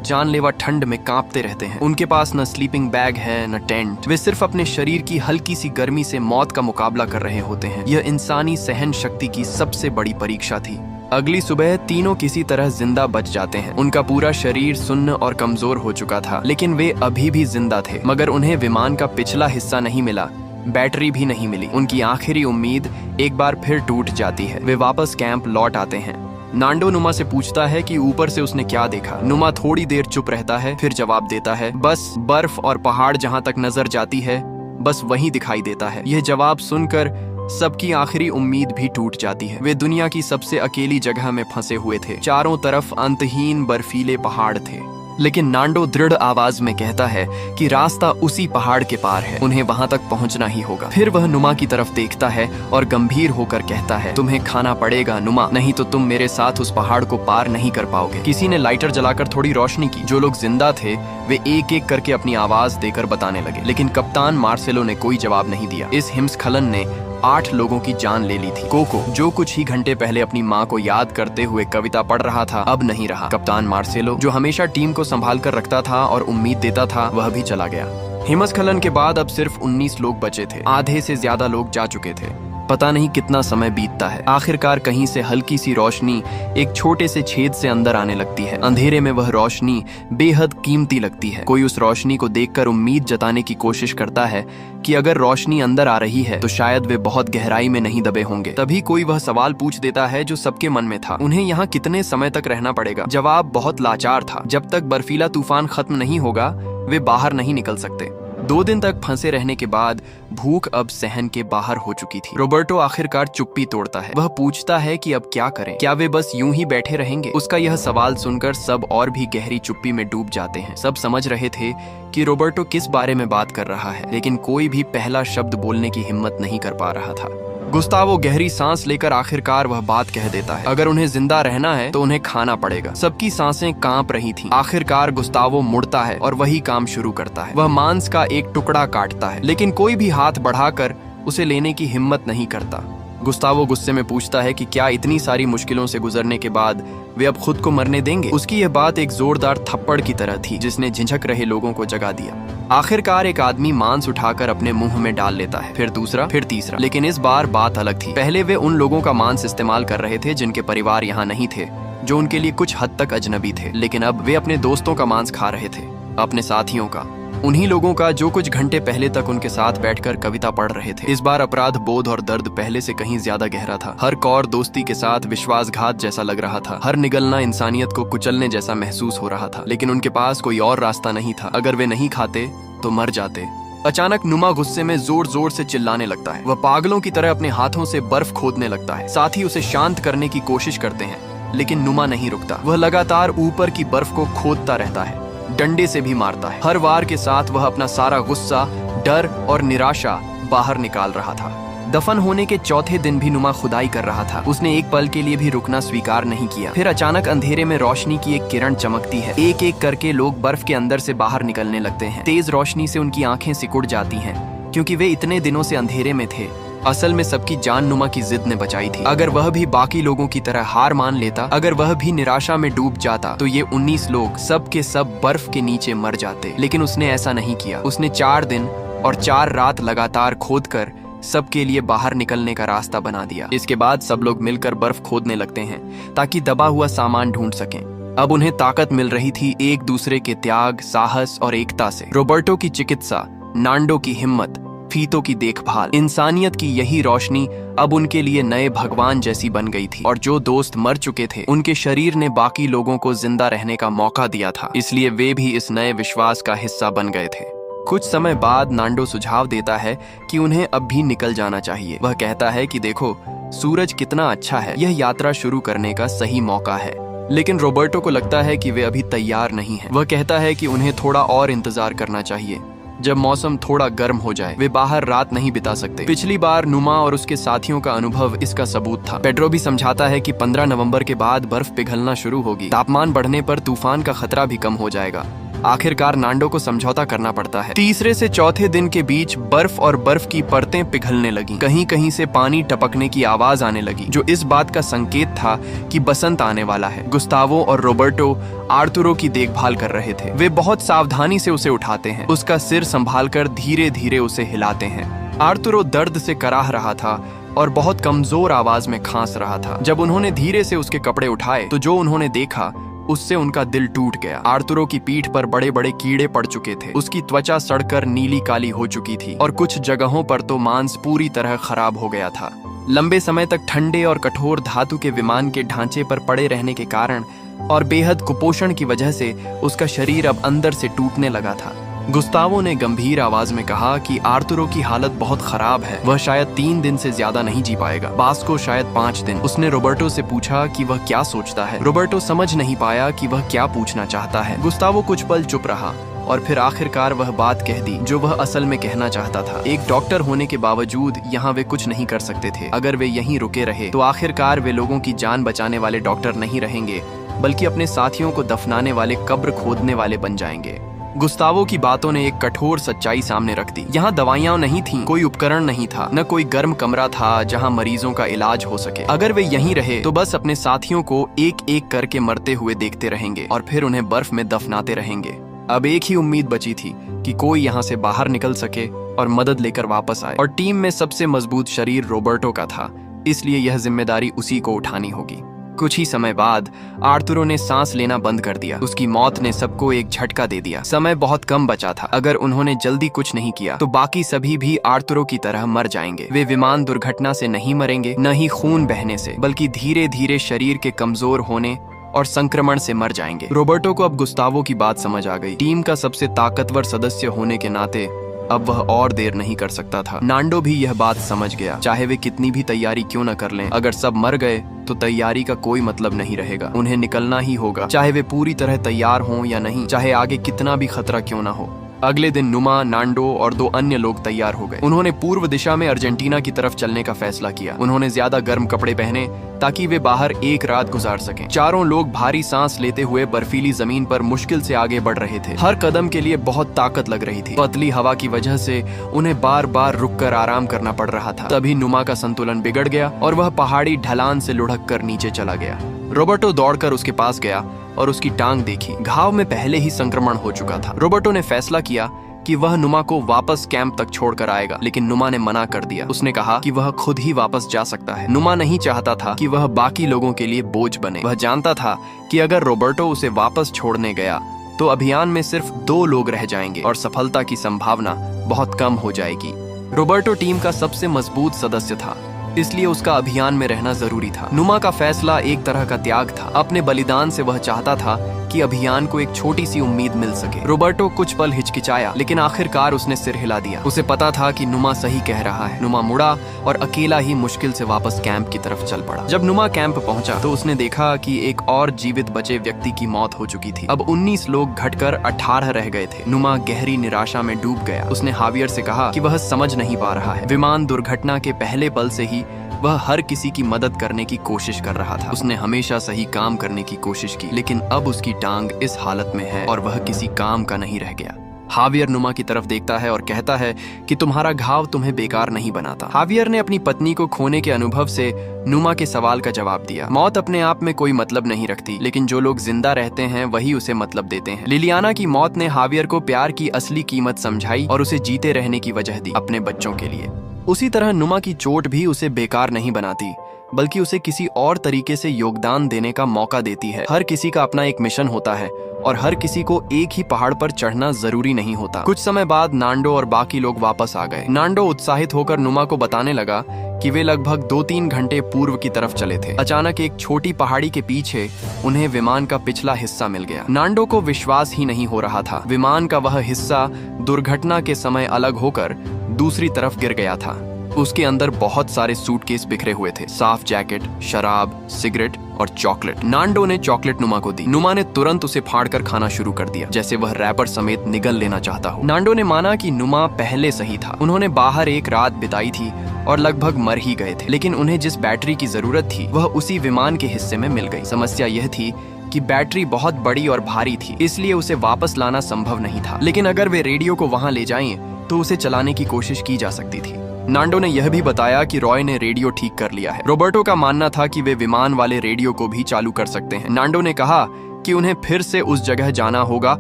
जानलेवा ठंड में कांपते रहते हैं। उनके पास न स्लीपिंग बैग है न टेंट। वे सिर्फ अपने शरीर की हल्की सी गर्मी से मौत का मुकाबला कर रहे होते हैं। यह इंसानी सहन शक्ति की सबसे बड़ी परीक्षा थी। अगली सुबह तीनों किसी तरह जिंदा बच जाते हैं। उनका पूरा शरीर सुन्न और कमजोर हो चुका था, लेकिन वे अभी भी जिंदा थे। मगर उन्हें विमान का पिछला हिस्सा नहीं मिला, बैटरी भी नहीं मिली। उनकी आखिरी उम्मीद एक बार फिर टूट जाती है। वे वापस कैंप लौट आते हैं। नांडो नुमा से पूछता है कि ऊपर से उसने क्या देखा। नुमा थोड़ी देर चुप रहता है, फिर जवाब देता है, बस बर्फ और पहाड़ जहाँ तक नजर जाती है बस वही दिखाई देता है। यह जवाब सुनकर सबकी आखिरी उम्मीद भी टूट जाती है। वे दुनिया की सबसे अकेली जगह में फंसे हुए थे। चारों तरफ अंतहीन बर्फीले पहाड़ थे। लेकिन नांडो दृढ़ आवाज में कहता है कि रास्ता उसी पहाड़ के पार है, उन्हें वहां तक पहुंचना ही होगा। फिर वह नुमा की तरफ देखता है और गंभीर होकर कहता है, तुम्हें खाना पड़ेगा नुमा, नहीं तो तुम मेरे साथ उस पहाड़ को पार नहीं कर पाओगे। किसी ने लाइटर जलाकर थोड़ी रोशनी की। जो लोग जिंदा थे वे एक एक करके अपनी आवाज देकर बताने लगे, लेकिन कप्तान मार्सेलो ने कोई जवाब नहीं दिया। इस हिमस्खलन ने 8 लोगों की जान ले ली थी। कोको, जो कुछ ही घंटे पहले अपनी माँ को याद करते हुए कविता पढ़ रहा था, अब नहीं रहा। कप्तान मार्सेलो, जो हमेशा टीम को संभाल कर रखता था और उम्मीद देता था, वह भी चला गया। हिमस्खलन के बाद अब सिर्फ 19 लोग बचे थे। आधे से ज्यादा लोग जा चुके थे। पता नहीं कितना समय बीतता है। आखिरकार कहीं से हल्की सी रोशनी एक छोटे से छेद से अंदर आने लगती है। अंधेरे में वह रोशनी बेहद कीमती लगती है। कोई उस रोशनी को देखकर उम्मीद जताने की कोशिश करता है कि अगर रोशनी अंदर आ रही है तो शायद वे बहुत गहराई में नहीं दबे होंगे। तभी कोई वह सवाल पूछ देता है जो सबके मन में था, उन्हें यहाँ कितने समय तक रहना पड़ेगा। जवाब बहुत लाचार था, जब तक बर्फीला तूफान खत्म नहीं होगा वे बाहर नहीं निकल सकते। 2 दिन तक फंसे रहने के बाद भूख अब सहन के बाहर हो चुकी थी। रोबर्टो आखिरकार चुप्पी तोड़ता है। वह पूछता है कि अब क्या करें, क्या वे बस यूं ही बैठे रहेंगे? उसका यह सवाल सुनकर सब और भी गहरी चुप्पी में डूब जाते हैं। सब समझ रहे थे कि रोबर्टो किस बारे में बात कर रहा है, लेकिन कोई भी पहला शब्द बोलने की हिम्मत नहीं कर पा रहा था। गुस्तावो गहरी सांस लेकर आखिरकार वह बात कह देता है, अगर उन्हें जिंदा रहना है तो उन्हें खाना पड़ेगा। सबकी सांसें कांप रही थीं। आखिरकार गुस्तावो मुड़ता है और वही काम शुरू करता है। वह मांस का एक टुकड़ा काटता है, लेकिन कोई भी हाथ बढ़ाकर उसे लेने की हिम्मत नहीं करता। गुस्तावो गुस्से में पूछता है कि क्या इतनी सारी मुश्किलों से गुजरने के बाद वे अब खुद को मरने देंगे? उसकी यह बात एक जोरदार थप्पड़ की तरह थी जिसने झिझक रहे लोगों को जगा दिया। आखिरकार एक आदमी मांस उठाकर अपने मुंह में डाल लेता है, फिर दूसरा, फिर तीसरा। लेकिन इस बार बात अलग थी। पहले वे उन लोगों का मांस इस्तेमाल कर रहे थे जिनके परिवार यहाँ नहीं थे, जो उनके लिए कुछ हद तक अजनबी थे। लेकिन अब वे अपने दोस्तों का मांस खा रहे थे, अपने साथियों का, उन्हीं लोगों का जो कुछ घंटे पहले तक उनके साथ बैठकर कविता पढ़ रहे थे। इस बार अपराध बोध और दर्द पहले से कहीं ज्यादा गहरा था। हर कौर दोस्ती के साथ विश्वासघात जैसा लग रहा था। हर निगलना इंसानियत को कुचलने जैसा महसूस हो रहा था। लेकिन उनके पास कोई और रास्ता नहीं था। अगर वे नहीं खाते तो मर जाते। अचानक नुमा गुस्से में जोर जोर से चिल्लाने लगता है। वह पागलों की तरह अपने हाथों से बर्फ खोदने लगता है। साथी उसे शांत करने की कोशिश करते हैं, लेकिन नुमा नहीं रुकता। वह लगातार ऊपर की बर्फ को खोदता रहता है, डंडे से भी मारता है। हर वार के साथ वह अपना सारा गुस्सा, डर और निराशा बाहर निकाल रहा था। दफन होने के चौथे दिन भी नुमा खुदाई कर रहा था। उसने एक पल के लिए भी रुकना स्वीकार नहीं किया। फिर अचानक अंधेरे में रोशनी की एक किरण चमकती है। एक एक करके लोग बर्फ के अंदर से बाहर निकलने लगते हैं। तेज रोशनी से उनकी आंखें सिकुड़ जाती हैं, क्योंकि वे इतने दिनों से अंधेरे में थे। असल में सबकी जान नुमा की जिद ने बचाई थी। अगर वह भी बाकी लोगों की तरह हार मान लेता, अगर वह भी निराशा में डूब जाता, तो ये 19 लोग सब के सब बर्फ के नीचे मर जाते। लेकिन उसने ऐसा नहीं किया। उसने 4 दिन और 4 रात लगातार खोदकर सबके लिए बाहर निकलने का रास्ता बना दिया। इसके बाद सब लोग मिलकर बर्फ खोदने लगते हैं ताकि दबा हुआ सामान ढूंढ सकें। अब उन्हें ताकत मिल रही थी एक दूसरे के त्याग, साहस और एकता से। रोबर्टो की चिकित्सा, नांडो की हिम्मत, फीतो की देखभाल, इंसानियत की यही रोशनी अब उनके लिए नए भगवान जैसी बन गई थी। और जो दोस्त मर चुके थे, उनके शरीर ने बाकी लोगों को जिंदा रहने का मौका दिया था, इसलिए वे भी इस नए विश्वास का हिस्सा बन गए थे। कुछ समय बाद नांडो सुझाव देता है कि उन्हें अब भी निकल जाना चाहिए। वह कहता है कि देखो, सूरज कितना अच्छा है, यह यात्रा शुरू करने का सही मौका है। लेकिन रोबर्टो को लगता है कि वे अभी तैयार नहीं हैं। वह कहता है कि उन्हें थोड़ा और इंतजार करना चाहिए। जब मौसम थोड़ा गर्म हो जाए, वे बाहर रात नहीं बिता सकते। पिछली बार नुमा और उसके साथियों का अनुभव इसका सबूत था। पेड्रो भी समझाता है कि 15 नवंबर के बाद बर्फ पिघलना शुरू होगी। तापमान बढ़ने पर तूफान का खतरा भी कम हो जाएगा। आखिरकार नांडो को समझौता करना पड़ता है। तीसरे से चौथे दिन के बीच बर्फ और बर्फ की परतें पिघलने लगी। कहीं कहीं से पानी टपकने की आवाज आने लगी, जो इस बात का संकेत था कि बसंत आने वाला है। गुस्तावो और रोबर्टो आर्तुरो की देखभाल कर रहे थे। वे बहुत सावधानी से उसे उठाते हैं, उसका सिर संभालकर धीरे धीरे उसे हिलाते हैं। आर्तुरो दर्द से कराह रहा था और बहुत कमजोर आवाज में खांस रहा था। जब उन्होंने धीरे से उसके कपड़े उठाए तो जो उन्होंने देखा उससे उनका दिल टूट गया। आर्तुरो की पीठ पर बड़े बड़े कीड़े पड़ चुके थे। उसकी त्वचा सड़कर नीली काली हो चुकी थी और कुछ जगहों पर तो मांस पूरी तरह खराब हो गया था। लंबे समय तक ठंडे और कठोर धातु के विमान के ढांचे पर पड़े रहने के कारण और बेहद कुपोषण की वजह से उसका शरीर अब अंदर से टूटने लगा था। गुस्तावो ने गंभीर आवाज में कहा कि आर्तुरो की हालत बहुत खराब है, वह शायद 3 दिन से ज्यादा नहीं जी पाएगा, बास्को शायद 5 दिन। उसने रोबर्टो से पूछा कि वह क्या सोचता है। रोबर्टो समझ नहीं पाया कि वह क्या पूछना चाहता है। गुस्तावो कुछ पल चुप रहा और फिर आखिरकार वह बात कह दी जो वह असल में कहना चाहता था। एक डॉक्टर होने के बावजूद यहाँ वे कुछ नहीं कर सकते थे। अगर वे यहीं रुके रहे तो आखिरकार वे लोगों की जान बचाने वाले डॉक्टर नहीं रहेंगे, बल्कि अपने साथियों को दफनाने वाले कब्र खोदने वाले बन जाएंगे। गुस्तावो की बातों ने एक कठोर सच्चाई सामने रख दी। यहाँ दवाइयाँ नहीं थीं, कोई उपकरण नहीं था, न कोई गर्म कमरा था जहाँ मरीजों का इलाज हो सके। अगर वे यहीं रहे तो बस अपने साथियों को एक एक करके मरते हुए देखते रहेंगे और फिर उन्हें बर्फ में दफनाते रहेंगे। अब एक ही उम्मीद बची थी कि कोई यहाँ से बाहर निकल सके और मदद लेकर वापस आए, और टीम में सबसे मजबूत शरीर रोबर्टो का था, इसलिए यह जिम्मेदारी उसी को उठानी होगी। कुछ ही समय बाद आर्तुरो ने सांस लेना बंद कर दिया। उसकी मौत ने सबको एक झटका दे दिया। समय बहुत कम बचा था। अगर उन्होंने जल्दी कुछ नहीं किया तो बाकी सभी भी आर्तुरो की तरह मर जाएंगे। वे विमान दुर्घटना से नहीं मरेंगे, न ही खून बहने से, बल्कि धीरे धीरे शरीर के कमजोर होने और संक्रमण से मर जाएंगे। रोबर्टो को अब गुस्तावो की बात समझ आ गई। टीम का सबसे ताकतवर सदस्य होने के नाते अब वह और देर नहीं कर सकता था। नांडो भी यह बात समझ गया। चाहे वे कितनी भी तैयारी क्यों न कर लें, अगर सब मर गए तो तैयारी का कोई मतलब नहीं रहेगा। उन्हें निकलना ही होगा, चाहे वे पूरी तरह तैयार हों या नहीं, चाहे आगे कितना भी खतरा क्यों न हो। अगले दिन नुमा, नांडो और 2 अन्य लोग तैयार हो गए। उन्होंने पूर्व दिशा में अर्जेंटीना की तरफ चलने का फैसला किया। उन्होंने ज्यादा गर्म कपड़े पहने ताकि वे बाहर एक रात गुजार सकें। चारों लोग भारी सांस लेते हुए बर्फीली जमीन पर मुश्किल से आगे बढ़ रहे थे। हर कदम के लिए बहुत ताकत लग रही थी। पतली हवा की वजह से उन्हें बार बार रुककर आराम करना पड़ रहा था। तभी नुमा का संतुलन बिगड़ गया और वह पहाड़ी ढलान से लुढ़क कर नीचे चला गया। रोबर्टो दौड़कर उसके पास गया और उसकी टांग देखी। घाव में पहले ही संक्रमण हो चुका था। रोबर्टो ने फैसला किया कि वह नुमा को वापस कैंप तक छोड़कर आएगा, लेकिन नुमा ने मना कर दिया। उसने कहा कि वह खुद ही वापस जा सकता है। नुमा नहीं चाहता था कि वह बाकी लोगों के लिए बोझ बने। वह जानता था कि अगर रोबर्टो उसे वापस छोड़ने गया तो अभियान में सिर्फ 2 लोग रह जाएंगे और सफलता की संभावना बहुत कम हो जाएगी। रोबर्टो टीम का सबसे मजबूत सदस्य था, इसलिए उसका अभियान में रहना जरूरी था। नुमा का फैसला एक तरह का त्याग था। अपने बलिदान से वह चाहता था कि अभियान को एक छोटी सी उम्मीद मिल सके। रोबर्टो कुछ पल हिचकिचाया, लेकिन आखिरकार उसने सिर हिला दिया। उसे पता था कि नुमा सही कह रहा है। नुमा मुड़ा और अकेला ही मुश्किल से वापस कैंप की तरफ चल पड़ा। जब नुमा कैंप पहुंचा तो उसने देखा कि एक और जीवित बचे व्यक्ति की मौत हो चुकी थी। अब 19 लोग घटकर 18 रह गए थे। नुमा गहरी निराशा में डूब गया। उसने हावियर से कहा कि वह समझ नहीं पा रहा है। विमान दुर्घटना के पहले पल से ही वह हर किसी की मदद करने की कोशिश कर रहा था। उसने हमेशा सही काम करने की कोशिश की, लेकिन अब उसकी टांग इस हालत में है और वह किसी काम का नहीं रह गया। हावियर नुमा की तरफ देखता है और कहता है कि तुम्हारा घाव तुम्हें बेकार नहीं बनाता। हावियर ने अपनी पत्नी को खोने के अनुभव से नुमा के सवाल का जवाब दिया। मौत अपने आप में कोई मतलब नहीं रखती, लेकिन जो लोग जिंदा रहते हैं वही उसे मतलब देते हैं। लिलियाना की मौत ने हावियर को प्यार की असली कीमत समझाई और उसे जीते रहने की वजह दी, अपने बच्चों के लिए। उसी तरह नुमा की चोट भी उसे बेकार नहीं बनाती, बल्कि उसे किसी और तरीके से योगदान देने का मौका देती है। हर किसी का अपना एक मिशन होता है और हर किसी को एक ही पहाड़ पर चढ़ना जरूरी नहीं होता। कुछ समय बाद नांडो और बाकी लोग वापस आ गए। नांडो उत्साहित होकर नुमा को बताने लगा कि वे लगभग 2-3 घंटे पूर्व की तरफ चले थे। अचानक एक छोटी पहाड़ी के पीछे उन्हें विमान का पिछला हिस्सा मिल गया। नांडो को विश्वास ही नहीं हो रहा था। विमान का वह हिस्सा दुर्घटना के समय अलग होकर दूसरी तरफ गिर गया था। उसके अंदर बहुत सारे सूटकेस बिखरे हुए थे, साफ जैकेट, शराब, सिगरेट और चॉकलेट। नांडो ने चॉकलेट नुमा को दी। नुमा ने तुरंत उसे फाड़कर खाना शुरू कर दिया, जैसे वह रैपर समेत निगल लेना चाहता हो। नांडो ने माना कि नुमा पहले सही था। उन्होंने बाहर एक रात बिताई थी और लगभग मर ही गए थे, लेकिन उन्हें जिस बैटरी की जरूरत थी वह उसी विमान के हिस्से में मिल गई। समस्या यह थी कि बैटरी बहुत बड़ी और भारी थी, इसलिए उसे वापस लाना संभव नहीं था। लेकिन अगर वे रेडियो को वहां ले जाएं तो उसे चलाने की कोशिश की जा सकती थी। नांडो ने यह भी बताया कि रॉय ने रेडियो ठीक कर लिया है। रोबर्टो का मानना था कि वे विमान वाले रेडियो को भी चालू कर सकते हैं। नांडो ने कहा कि उन्हें फिर से उस जगह जाना होगा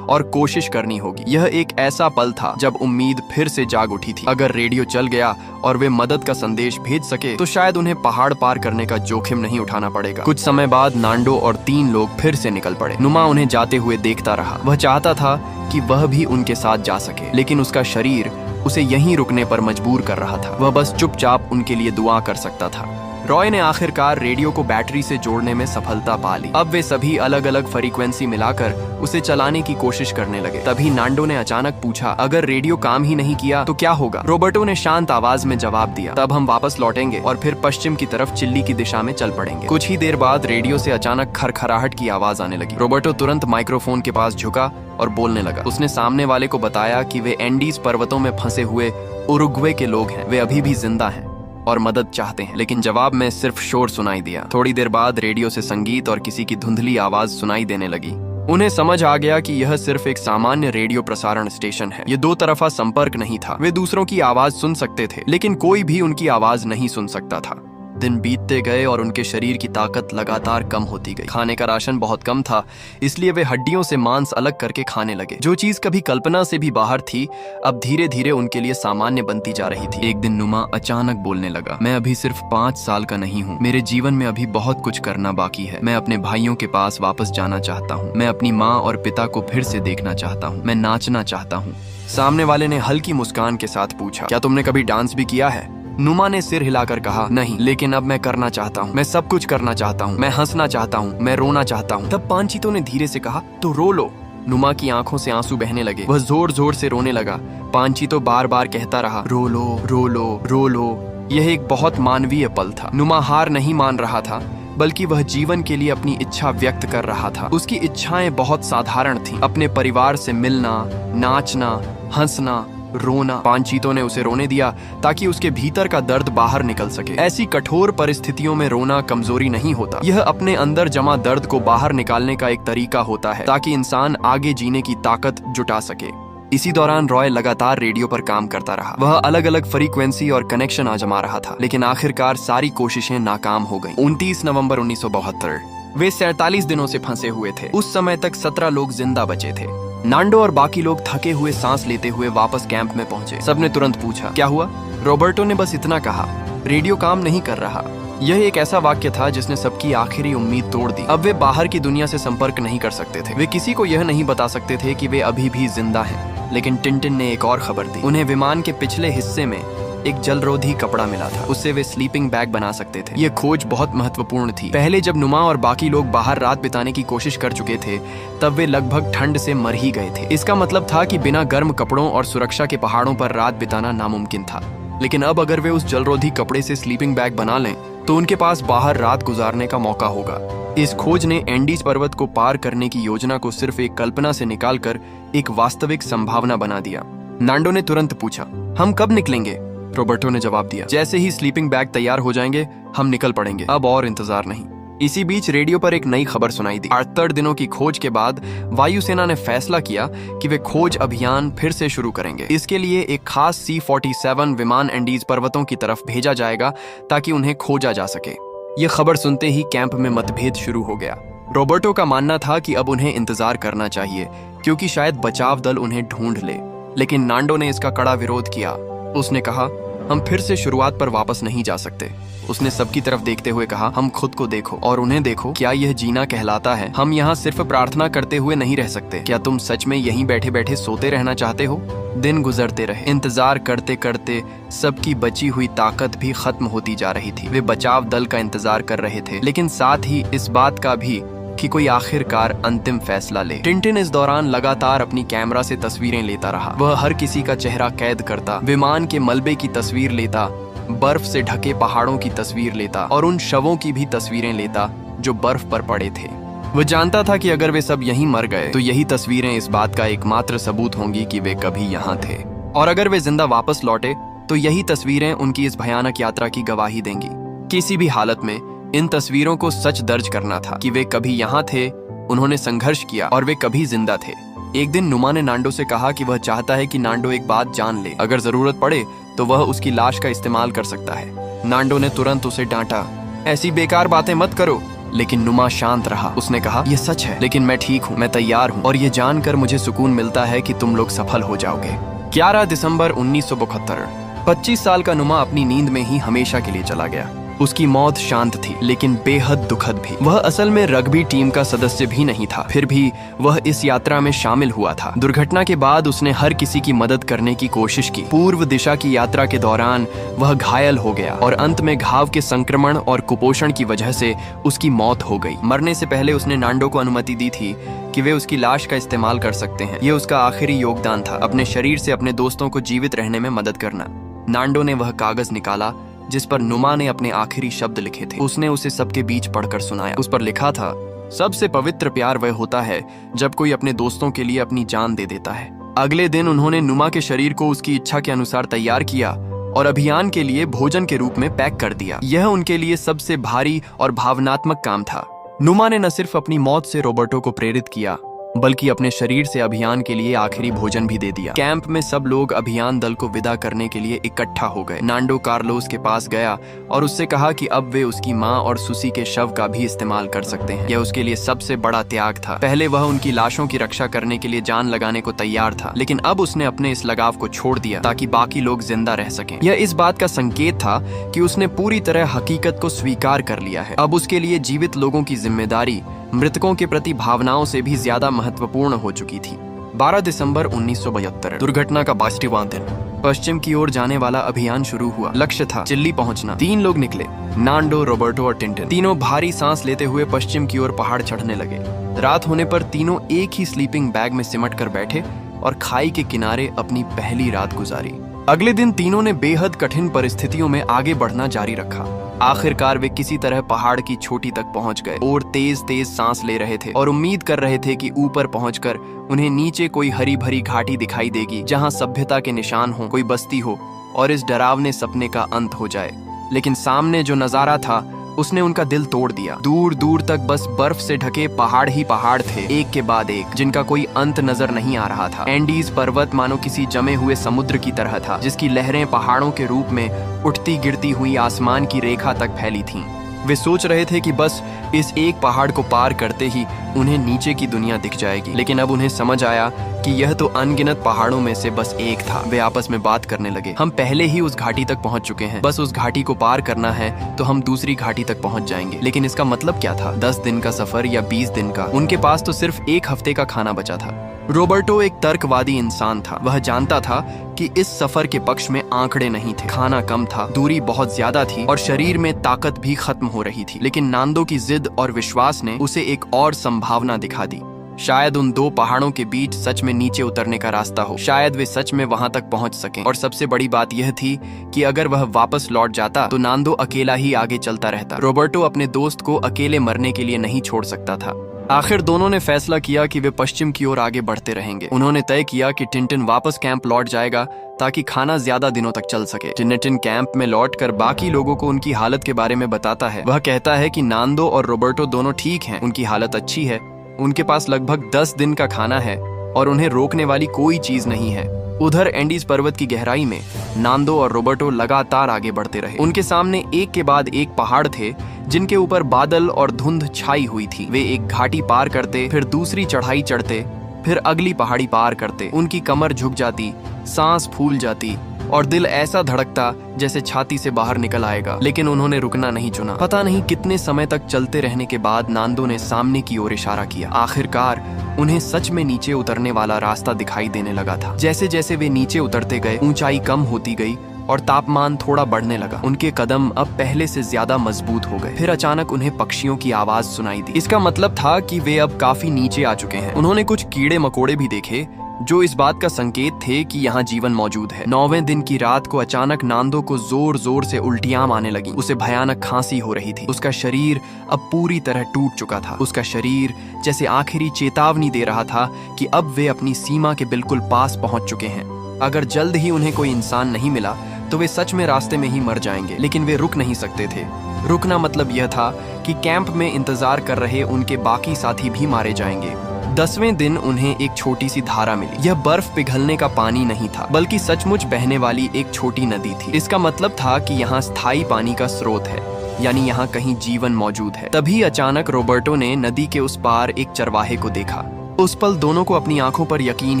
और कोशिश करनी होगी। यह एक ऐसा पल था जब उम्मीद फिर से जाग उठी थी। अगर रेडियो चल गया और वे मदद का संदेश भेज सके तो शायद उन्हें पहाड़ पार करने का जोखिम नहीं उठाना पड़ेगा। कुछ समय बाद नांडो और 3 लोग फिर से निकल पड़े। नुमा उन्हें जाते हुए देखता रहा। वह चाहता था कि वह भी उनके साथ जा सके, लेकिन उसका शरीर उसे यहीं रुकने पर मजबूर कर रहा था। वह बस चुपचाप उनके लिए दुआ कर सकता था। रॉय ने आखिरकार रेडियो को बैटरी से जोड़ने में सफलता पा ली। अब वे सभी अलग अलग फ्रीक्वेंसी मिलाकर उसे चलाने की कोशिश करने लगे। तभी नांडो ने अचानक पूछा, अगर रेडियो काम ही नहीं किया तो क्या होगा? रॉबर्टो ने शांत आवाज में जवाब दिया, तब हम वापस लौटेंगे और फिर पश्चिम की तरफ चिल्ली की दिशा में चल पड़ेंगे। कुछ ही देर बाद रेडियो से अचानक खरखराहट की आवाज आने लगी। रॉबर्टो तुरंत माइक्रोफोन के पास झुका और बोलने लगा। उसने सामने वाले को बताया कि वे एंडीज पर्वतों में फंसे हुए उरुग्वे के लोग हैं। वे अभी भी जिंदा हैं और मदद चाहते हैं। लेकिन जवाब में सिर्फ शोर सुनाई दिया। थोड़ी देर बाद रेडियो से संगीत और किसी की धुंधली आवाज सुनाई देने लगी। उन्हें समझ आ गया कि यह सिर्फ एक सामान्य रेडियो प्रसारण स्टेशन है। ये दो तरफा संपर्क नहीं था। वे दूसरों की आवाज सुन सकते थे, लेकिन कोई भी उनकी आवाज नहीं सुन सकता था। दिन बीतते गए और उनके शरीर की ताकत लगातार कम होती गई। खाने का राशन बहुत कम था, इसलिए वे हड्डियों से मांस अलग करके खाने लगे। जो चीज कभी कल्पना से भी बाहर थी, अब धीरे धीरे उनके लिए सामान्य बनती जा रही थी। एक दिन नुमा अचानक बोलने लगा, मैं अभी सिर्फ 5 साल का नहीं हूँ। मेरे जीवन में अभी बहुत कुछ करना बाकी है। मैं अपने भाइयों के पास वापस जाना चाहता हूँ। मैं अपनी माँ और पिता को फिर से देखना चाहता हूँ। मैं नाचना चाहता हूँ। सामने वाले ने हल्की मुस्कान के साथ पूछा, क्या तुमने कभी डांस भी किया है? नुमा ने सिर हिलाकर कहा, नहीं, लेकिन अब मैं करना चाहता हूँ। मैं सब कुछ करना चाहता हूँ। मैं हंसना चाहता हूँ। मैं रोना चाहता हूँ। तब पांचीतो ने धीरे से कहा, तो रो लो। नुमा की आंखों से आंसू बहने लगे। वह जोर जोर से रोने लगा। पांचीतो बार बार कहता रहा, रो लो, रो लो, रो लो। यह एक बहुत मानवीय पल था। नुमा हार नहीं मान रहा था, बल्कि वह जीवन के लिए अपनी इच्छा व्यक्त कर रहा था। उसकी इच्छाएं बहुत साधारण थीं। अपने परिवार से मिलना, नाचना, हंसना, रोना। पांचीतो ने उसे रोने दिया ताकि उसके भीतर का दर्द बाहर निकल सके। ऐसी कठोर परिस्थितियों में रोना कमजोरी नहीं होता। यह अपने अंदर जमा दर्द को बाहर निकालने का एक तरीका होता है, ताकि इंसान आगे जीने की ताकत जुटा सके। इसी दौरान रॉय लगातार रेडियो पर काम करता रहा। वह अलग अलग फ्रीक्वेंसी और कनेक्शन आजमा रहा था, लेकिन आखिरकार सारी कोशिशें नाकाम हो गईं। 29 नवंबर 1972 वे 47 दिनों से फंसे हुए थे। उस समय तक 17 लोग जिंदा बचे थे। नांडो और बाकी लोग थके हुए सांस लेते हुए वापस कैंप में पहुंचे। सबने तुरंत पूछा, क्या हुआ? रॉबर्टो ने बस इतना कहा, रेडियो काम नहीं कर रहा। यह एक ऐसा वाक्य था जिसने सबकी आखिरी उम्मीद तोड़ दी। अब वे बाहर की दुनिया से संपर्क नहीं कर सकते थे। वे किसी को यह नहीं बता सकते थे कि वे अभी भी जिंदा हैं। लेकिन टिंटिन ने एक और खबर दी। उन्हें विमान के पिछले हिस्से में एक जलरोधी कपड़ा मिला था। उससे वे स्लीपिंग बैग बना सकते थे। ये खोज बहुत महत्वपूर्ण थी। पहले जब नुमा और बाकी लोग बाहर रात बिताने की कोशिश कर चुके थे, तब वे लगभग ठंड से मर ही गए थे। इसका मतलब था कि बिना गर्म कपड़ों और सुरक्षा के पहाड़ों पर रात बिताना नामुमकिन था। लेकिन अब अगर वे उस जलरोधी कपड़े से स्लीपिंग बैग बना लें, तो उनके पास बाहर रात गुजारने का मौका होगा। इस खोज ने एंडीज पर्वत को पार करने की योजना को सिर्फ एक कल्पना से निकालकर एक वास्तविक संभावना बना दिया। नांडो ने तुरंत पूछा, हम कब निकलेंगे? रॉबर्टो ने जवाब दिया, जैसे ही स्लीपिंग बैग तैयार हो जाएंगे हम निकल पड़ेंगे। अब और इंतजार नहीं। इसी बीच रेडियो पर एक नई खबर सुनाई दी। 78 दिनों की खोज के बाद वायुसेना ने फैसला किया कि वे खोज अभियान फिर से शुरू करेंगे। इसके लिए एक खास C-47 विमान एंडीज पर्वतों की तरफ भेजा जाएगा ताकि उन्हें खोजा जा सके। यह खबर सुनते ही कैंप में मतभेद शुरू हो गया। रॉबर्टो का मानना था कि अब उन्हें इंतजार करना चाहिए, क्योंकि शायद बचाव दल उन्हें ढूंढ ले। लेकिन नांडो ने इसका कड़ा विरोध किया। उसने कहा, हम फिर से शुरुआत पर वापस नहीं जा सकते। उसने सबकी तरफ देखते हुए कहा, हम खुद को देखो और उन्हें देखो। क्या यह जीना कहलाता है? हम यहाँ सिर्फ प्रार्थना करते हुए नहीं रह सकते। क्या तुम सच में यहीं बैठे बैठे सोते रहना चाहते हो? दिन गुजरते रहे। इंतजार करते करते सबकी बची हुई ताकत भी खत्म होती जा रही थी। वे बचाव दल का इंतजार कर रहे थे, लेकिन साथ ही इस बात का भी कि कोई आखिरकार अंतिम फैसला ले। टिंटिन इस दौरान लगातार अपनी कैमरा से तस्वीरें लेता रहा। वह हर किसी का चेहरा कैद करता, विमान के मलबे की तस्वीर लेता, बर्फ से ढके पहाड़ों की तस्वीर लेता और उन शवों की भी तस्वीरें लेता जो बर्फ पर पड़े थे। वह जानता था कि अगर वे सब यहीं मर गए तो यही तस्वीरें इस बात का एकमात्र सबूत होंगी कि वे कभी यहाँ थे। और अगर वे जिंदा वापस लौटे तो यही तस्वीरें उनकी इस भयानक यात्रा की गवाही देंगी। किसी भी हालत में इन तस्वीरों को सच दर्ज करना था कि वे कभी यहाँ थे, उन्होंने संघर्ष किया और वे कभी जिंदा थे। एक दिन नुमा ने नांडो से कहा कि वह चाहता है कि नांडो एक बात जान ले। अगर जरूरत पड़े तो वह उसकी लाश का इस्तेमाल कर सकता है। नांडो ने तुरंत उसे डांटा, ऐसी बेकार बातें मत करो। लेकिन नुमा शांत रहा। उसने कहा, यह सच है, लेकिन मैं ठीक हूँ, मैं तैयार हूँ और ये जानकर मुझे सुकून मिलता है कि तुम लोग सफल हो जाओगे। 11 दिसंबर 1972 25 साल का नुमा अपनी नींद में ही हमेशा के लिए चला गया। उसकी मौत शांत थी लेकिन बेहद दुखद भी। वह असल में रग्बी टीम का सदस्य भी नहीं था, फिर भी वह इस यात्रा में शामिल हुआ था। दुर्घटना के बाद उसने हर किसी की मदद करने की कोशिश की। पूर्व दिशा की यात्रा के दौरान वह घायल हो गया और अंत में घाव के संक्रमण और कुपोषण की वजह से उसकी मौत हो गई। मरने से पहले उसने नांडो को अनुमति दी थी कि वे उसकी लाश का इस्तेमाल कर सकते हैं। ये उसका आखिरी योगदान था, अपने शरीर से अपने दोस्तों को जीवित रहने में मदद करना। नांडो ने वह कागज निकाला जिस पर नुमा ने अपने आखिरी शब्द लिखे थे। उसने उसे सबके बीच पढ़कर सुनाया। उस पर लिखा था, सबसे पवित्र प्यार वह होता है जब कोई अपने दोस्तों के लिए अपनी जान दे देता है। अगले दिन उन्होंने नुमा के शरीर को उसकी इच्छा के अनुसार तैयार किया और अभियान के लिए भोजन के रूप में पैक कर दिया। यह उनके लिए सबसे भारी और भावनात्मक काम था। नुमा ने न सिर्फ अपनी मौत से रॉबर्टो को प्रेरित किया बल्कि अपने शरीर से अभियान के लिए आखिरी भोजन भी दे दिया। कैंप में सब लोग अभियान दल को विदा करने के लिए इकट्ठा हो गए। नांडो कार्लोस के पास गया और उससे कहा कि अब वे उसकी माँ और सुसी के शव का भी इस्तेमाल कर सकते हैं। यह उसके लिए सबसे बड़ा त्याग था। पहले वह उनकी लाशों की रक्षा करने के लिए जान लगाने को तैयार था, लेकिन अब उसने अपने इस लगाव को छोड़ दिया ताकि बाकी लोग जिंदा रह सकें। यह इस बात का संकेत था कि उसने पूरी तरह हकीकत को स्वीकार कर लिया है। अब उसके लिए जीवित लोगों की जिम्मेदारी मृतकों के प्रति भावनाओं से भी ज्यादा महत्वपूर्ण हो चुकी थी। 12 दिसंबर 1972 दुर्घटना का 22वां दिन। पश्चिम की ओर जाने वाला अभियान शुरू हुआ। लक्ष्य था चिल्ली पहुंचना। 3 लोग निकले, नांडो, रॉबर्टो और टिंटिन। तीनों भारी सांस लेते हुए पश्चिम की ओर पहाड़ चढ़ने लगे। रात होने पर तीनों एक ही स्लीपिंग बैग में सिमट कर बैठे और खाई के किनारे अपनी पहली रात गुजारी। अगले दिन तीनों ने बेहद कठिन परिस्थितियों में आगे बढ़ना जारी रखा। आखिरकार वे किसी तरह पहाड़ की चोटी तक पहुंच गए और तेज तेज सांस ले रहे थे और उम्मीद कर रहे थे कि ऊपर पहुंचकर उन्हें नीचे कोई हरी भरी घाटी दिखाई देगी जहां सभ्यता के निशान हो, कोई बस्ती हो और इस डरावने सपने का अंत हो जाए। लेकिन सामने जो नजारा था उसने उनका दिल तोड़ दिया। दूर दूर तक बस बर्फ से ढके पहाड़ ही पहाड़ थे, एक के बाद एक, जिनका कोई अंत नजर नहीं आ रहा था। एंडीज पर्वत मानो किसी जमे हुए समुद्र की तरह था, जिसकी लहरें पहाड़ों के रूप में उठती गिरती हुई आसमान की रेखा तक फैली थीं। वे सोच रहे थे कि बस इस एक पहाड़ को पार करते ही उन्हें नीचे की दुनिया दिख जाएगी, लेकिन अब उन्हें समझ आया कि यह तो अनगिनत पहाड़ों में से बस एक था। वे आपस में बात करने लगे, हम पहले ही उस घाटी तक पहुंच चुके हैं, बस उस घाटी को पार करना है तो हम दूसरी घाटी तक पहुंच जाएंगे। लेकिन इसका मतलब क्या था? 10 दिन का सफर या 20 दिन का? उनके पास तो सिर्फ 1 हफ्ते का खाना बचा था। रॉबर्टो एक तर्कवादी इंसान था। वह जानता था कि इस सफर के पक्ष में आंकड़े नहीं थे, खाना कम था, दूरी बहुत ज्यादा थी और शरीर में ताकत भी खत्म हो रही थी। लेकिन नांदो की जिद और विश्वास ने उसे एक और संभावना दिखा दी। शायद उन 2 पहाड़ों के बीच सच में नीचे उतरने का रास्ता हो, शायद वे सच में वहां तक पहुंच सकें। और सबसे बड़ी बात यह थी कि अगर वह वापस लौट जाता तो नांदो अकेला ही आगे चलता रहता। रॉबर्टो अपने दोस्त को अकेले मरने के लिए नहीं छोड़ सकता था। आखिर दोनों ने फैसला किया कि वे पश्चिम की ओर आगे बढ़ते रहेंगे। उन्होंने तय किया कि टिंटिन वापस कैंप लौट जाएगा ताकि खाना ज्यादा दिनों तक चल सके। टिंटिन कैंप में लौटकर बाकी लोगों को उनकी हालत के बारे में बताता है। वह कहता है कि नांदो और रॉबर्टो दोनों ठीक हैं, उनकी हालत अच्छी है, उनके पास लगभग 10 दिन का खाना है और उन्हें रोकने वाली कोई चीज नहीं है। उधर एंडीज पर्वत की गहराई में नांदो और रॉबर्टो लगातार आगे बढ़ते रहे। उनके सामने एक के बाद एक पहाड़ थे जिनके ऊपर बादल और धुंध छाई हुई थी। वे एक घाटी पार करते, फिर दूसरी चढ़ाई चढ़ते, फिर अगली पहाड़ी पार करते। उनकी कमर झुक जाती, सांस फूल जाती और दिल ऐसा धड़कता जैसे छाती से बाहर निकल आएगा। लेकिन उन्होंने रुकना नहीं चुना। पता नहीं कितने समय तक चलते रहने के बाद नांदो ने सामने की ओर इशारा किया। आखिरकार उन्हें सच में नीचे उतरने वाला रास्ता दिखाई देने लगा था। जैसे जैसे वे नीचे उतरते गए, ऊंचाई कम होती गई और तापमान थोड़ा बढ़ने लगा। उनके कदम अब पहले से ज्यादा मजबूत हो गए। फिर अचानक उन्हें पक्षियों की आवाज सुनाई दी। इसका मतलब था कि वे अब काफी नीचे आ चुके हैं। उन्होंने कुछ कीड़े मकोड़े भी देखे जो इस बात का संकेत थे कि यहाँ जीवन मौजूद है। 9वें दिन की रात को अचानक नांदो को जोर जोर से उल्टियां आने लगी। उसे भयानक खांसी हो रही थी। उसका शरीर अब पूरी तरह टूट चुका था। उसका शरीर जैसे आखिरी चेतावनी दे रहा था कि अब वे अपनी सीमा के बिल्कुल पास पहुंच चुके हैं। अगर जल्द ही उन्हें कोई इंसान नहीं मिला तो वे सच में रास्ते में ही मर जाएंगे। लेकिन वे रुक नहीं सकते थे। रुकना मतलब यह था कि कैंप में इंतजार कर रहे उनके बाकी साथी भी मारे जाएंगे। 10वें दिन उन्हें एक छोटी सी धारा मिली। यह बर्फ पिघलने का पानी नहीं था, बल्कि सचमुच बहने वाली एक छोटी नदी थी। इसका मतलब था कि यहाँ स्थायी पानी का स्रोत है, यानी यहाँ कहीं जीवन मौजूद है। तभी अचानक रॉबर्टो ने नदी के उस पार एक चरवाहे को देखा। उस पल दोनों को अपनी आंखों पर यकीन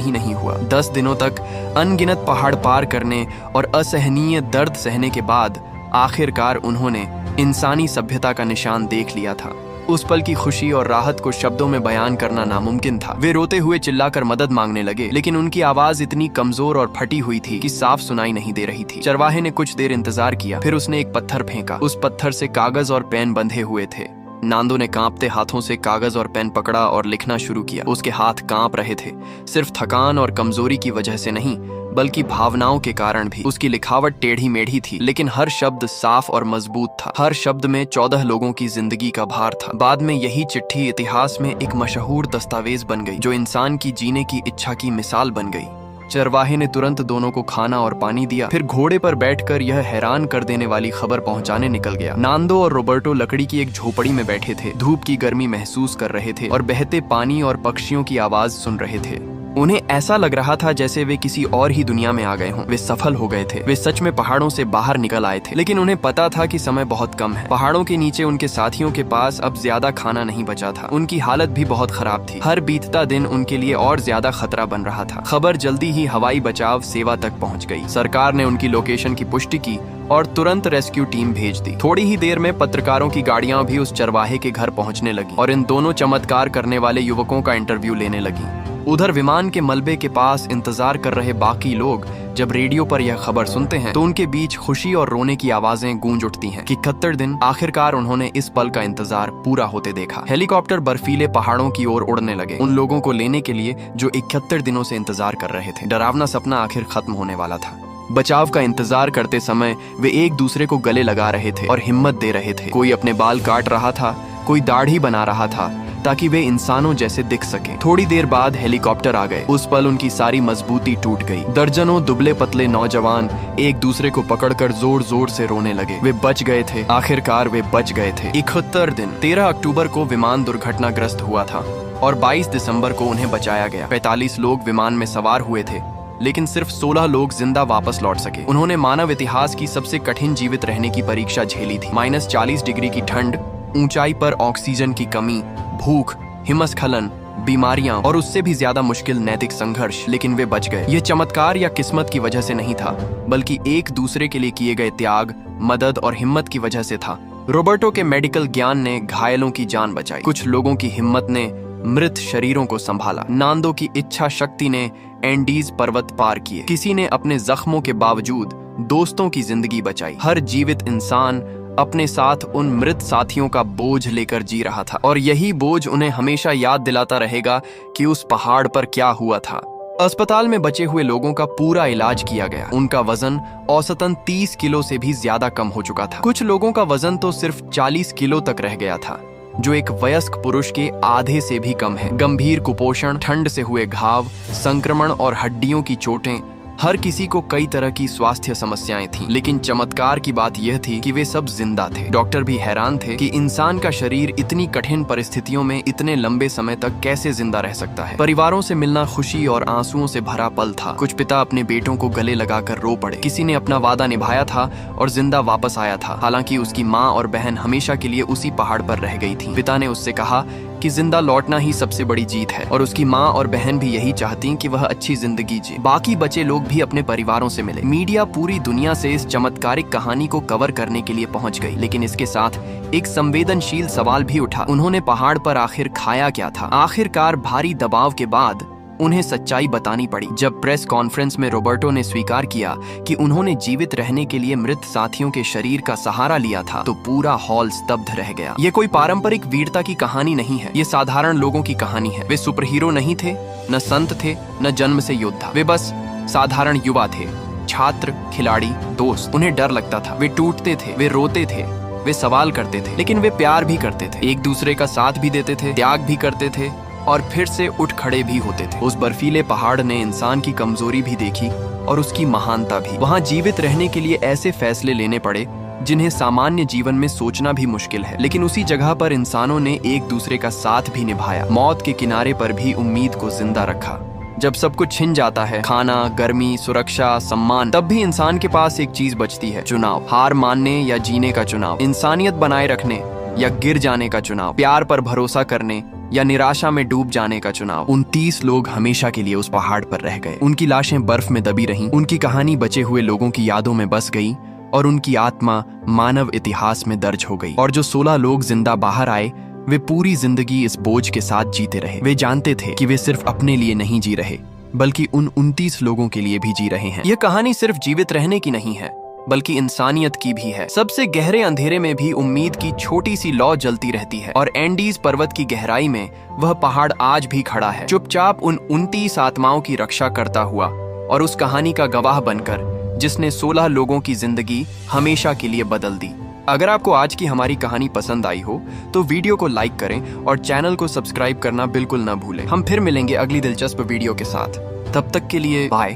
ही नहीं हुआ। 10 दिनों तक अनगिनत पहाड़ पार करने और असहनीय दर्द सहने के बाद आखिरकार उन्होंने इंसानी सभ्यता का निशान देख लिया था। उस पल की खुशी और राहत को शब्दों में बयान करना नामुमकिन था। वे रोते हुए चिल्लाकर मदद मांगने लगे, लेकिन उनकी आवाज इतनी कमजोर और फटी हुई थी कि साफ सुनाई नहीं दे रही थी। चरवाहे ने कुछ देर इंतजार किया, फिर उसने एक पत्थर फेंका। उस पत्थर से कागज और पेन बंधे हुए थे। नांदो ने कांपते हाथों से कागज और पेन पकड़ा और लिखना शुरू किया। उसके हाथ कांप रहे थे, सिर्फ थकान और कमजोरी की वजह से नहीं, बल्कि भावनाओं के कारण भी। उसकी लिखावट टेढ़ी मेढ़ी थी, लेकिन हर शब्द साफ और मजबूत था। हर शब्द में 14 लोगों की जिंदगी का भार था। बाद में यही चिट्ठी इतिहास में एक मशहूर दस्तावेज बन गई, जो इंसान की जीने की इच्छा की मिसाल बन गई। चरवाहे ने तुरंत दोनों को खाना और पानी दिया, फिर घोड़े पर बैठकर यह हैरान कर देने वाली खबर पहुंचाने निकल गया। नांदो और रोबर्टो लकड़ी की एक झोपड़ी में बैठे थे, धूप की गर्मी महसूस कर रहे थे और बहते पानी और पक्षियों की आवाज सुन रहे थे। उन्हें ऐसा लग रहा था जैसे वे किसी और ही दुनिया में आ गए हों। वे सफल हो गए थे, वे सच में पहाड़ों से बाहर निकल आए थे। लेकिन उन्हें पता था कि समय बहुत कम है। पहाड़ों के नीचे उनके साथियों के पास अब ज्यादा खाना नहीं बचा था। उनकी हालत भी बहुत खराब थी। हर बीतता दिन उनके लिए और ज्यादा खतरा बन रहा था। खबर जल्दी ही हवाई बचाव सेवा तक पहुंच गई। सरकार ने उनकी लोकेशन की पुष्टि की और तुरंत रेस्क्यू टीम भेज दी। थोड़ी ही देर में पत्रकारों की गाड़ियां भी उस चरवाहे के घर पहुंचने लगी और इन दोनों चमत्कार करने वाले युवकों का इंटरव्यू लेने लगी। उधर विमान के मलबे के पास इंतजार कर रहे बाकी लोग जब रेडियो पर यह खबर सुनते हैं तो उनके बीच खुशी और रोने की आवाजें गूंज उठती हैं कि 71 दिन आखिरकार उन्होंने इस पल का इंतजार पूरा होते देखा। हेलीकॉप्टर बर्फीले पहाड़ों की ओर उड़ने लगे, उन लोगों को लेने के लिए जो 71 दिनों से इंतजार कर रहे थे। डरावना सपना आखिर खत्म होने वाला था। बचाव का इंतजार करते समय वे एक दूसरे को गले लगा रहे थे और हिम्मत दे रहे थे। कोई अपने बाल काट रहा था, कोई दाढ़ी बना रहा था ताकि वे इंसानों जैसे दिख सकें। थोड़ी देर बाद हेलीकॉप्टर आ गए। उस पल उनकी सारी मजबूती टूट गई। दर्जनों दुबले पतले नौजवान एक दूसरे को पकड़कर जोर जोर से रोने लगे। वे बच गए थे, आखिरकार वे बच गए थे। 71 दिन। 13 अक्टूबर को विमान दुर्घटनाग्रस्त हुआ था और 22 दिसंबर को उन्हें बचाया गया। 45 लोग विमान में सवार हुए थे, लेकिन सिर्फ 16 लोग जिंदा वापस लौट सके। उन्होंने मानव इतिहास की सबसे कठिन जीवित रहने की परीक्षा झेली थी। -40 डिग्री की ठंड, ऊंचाई पर ऑक्सीजन की कमी, भूख, हिमस्खलन, बीमारियां और उससे भी ज्यादा मुश्किल नैतिक संघर्ष, लेकिन वे बच गए। ये चमत्कार या किस्मत की वजह से नहीं था, बल्कि एक दूसरे के लिए किए गए त्याग, मदद और हिम्मत की वजह से था। रोबर्टो के मेडिकल ज्ञान ने घायलों की जान बचाई। कुछ लोगों की हिम्मत ने मृत शरीरों को संभाला। नांदो की इच्छा शक्ति ने एंडीज पर्वत पार किए। किसी ने अपने जख्मों के बावजूद दोस्तों की जिंदगी बचाई। हर जीवित इंसान अपने साथ उन मृत साथियों का बोझ लेकर जी रहा था, और यही बोझ उन्हें हमेशा याद दिलाता रहेगा कि उस पहाड़ पर क्या हुआ था। अस्पताल में बचे हुए लोगों का पूरा इलाज किया गया। उनका वजन औसतन 30 किलो से भी ज्यादा कम हो चुका था। कुछ लोगों का वजन तो सिर्फ 40 किलो तक रह गया था, जो एक वयस्क पुरुष के आधे से भी कम है। गंभीर कुपोषण, ठंड से हुए घाव, संक्रमण और हड्डियों की चोटें, हर किसी को कई तरह की स्वास्थ्य समस्याएं थीं। लेकिन चमत्कार की बात यह थी कि वे सब जिंदा थे। डॉक्टर भी हैरान थे कि इंसान का शरीर इतनी कठिन परिस्थितियों में इतने लंबे समय तक कैसे जिंदा रह सकता है। परिवारों से मिलना खुशी और आंसुओं से भरा पल था। कुछ पिता अपने बेटों को गले लगाकर रो पड़े। किसी ने अपना वादा निभाया था और जिंदा वापस आया था, हालांकि उसकी माँ और बहन हमेशा के लिए उसी पहाड़ पर रह गई थी। पिता ने उससे कहा कि जिंदा लौटना ही सबसे बड़ी जीत है, और उसकी माँ और बहन भी यही चाहती कि वह अच्छी जिंदगी जिए। बाकी बचे लोग भी अपने परिवारों से मिले। मीडिया पूरी दुनिया से इस चमत्कारिक कहानी को कवर करने के लिए पहुंच गई, लेकिन इसके साथ एक संवेदनशील सवाल भी उठा। उन्होंने पहाड़ पर आखिर खाया क्या था? आखिरकार भारी दबाव के बाद उन्हें सच्चाई बतानी पड़ी। जब प्रेस कॉन्फ्रेंस में रोबर्टो ने स्वीकार किया कि उन्होंने जीवित रहने के लिए मृत साथियों के शरीर का सहारा लिया था, तो पूरा हॉल स्तब्ध रह गया। ये कोई पारंपरिक वीरता की कहानी नहीं है, ये साधारण लोगों की कहानी है। वे सुपर हीरो नहीं थे, न संत थे, न जन्म से योद्धा। वे बस साधारण युवा थे, छात्र, खिलाड़ी, दोस्त। उन्हें डर लगता था, वे टूटते थे, वे रोते थे, वे सवाल करते थे, लेकिन वे प्यार भी करते थे, एक दूसरे का साथ भी देते थे, त्याग भी करते थे और फिर से उठ खड़े भी होते थे। उस बर्फीले पहाड़ ने इंसान की कमजोरी भी देखी और उसकी महानता भी। वहां जीवित रहने के लिए ऐसे फैसले लेने पड़े जिन्हें सामान्य जीवन में सोचना भी मुश्किल है, लेकिन उसी जगह पर इंसानों ने एक दूसरे का साथ भी निभाया। मौत के किनारे पर भी उम्मीद को जिंदा रखा। जब सब कुछ छिन जाता है, खाना, गर्मी, सुरक्षा, सम्मान, तब भी इंसान के पास एक चीज बचती है, चुनाव। हार मानने या जीने का चुनाव, इंसानियत बनाए रखने या गिर जाने का चुनाव, प्यार पर भरोसा करने या निराशा में डूब जाने का चुनाव। 29 लोग हमेशा के लिए उस पहाड़ पर रह गए। उनकी लाशें बर्फ में दबी रहीं, उनकी कहानी बचे हुए लोगों की यादों में बस गई और उनकी आत्मा मानव इतिहास में दर्ज हो गई। और जो 16 लोग जिंदा बाहर आए, वे पूरी जिंदगी इस बोझ के साथ जीते रहे। वे जानते थे कि वे सिर्फ अपने लिए नहीं जी रहे, बल्कि उन 29 लोगों के लिए भी जी रहे हैं। यह कहानी सिर्फ जीवित रहने की नहीं है, बल्कि इंसानियत की भी है। सबसे गहरे अंधेरे में भी उम्मीद की छोटी सी लौ जलती रहती है, और एंडीज पर्वत की गहराई में वह पहाड़ आज भी खड़ा है, चुपचाप उन 29 आत्माओं की रक्षा करता हुआ और उस कहानी का गवाह बनकर जिसने 16 लोगों की जिंदगी हमेशा के लिए बदल दी। अगर आपको आज की हमारी कहानी पसंद आई हो तो वीडियो को लाइक करें और चैनल को सब्सक्राइब करना बिल्कुल ना भूलें। हम फिर मिलेंगे अगली दिलचस्प वीडियो के साथ। तब तक के लिए बाय।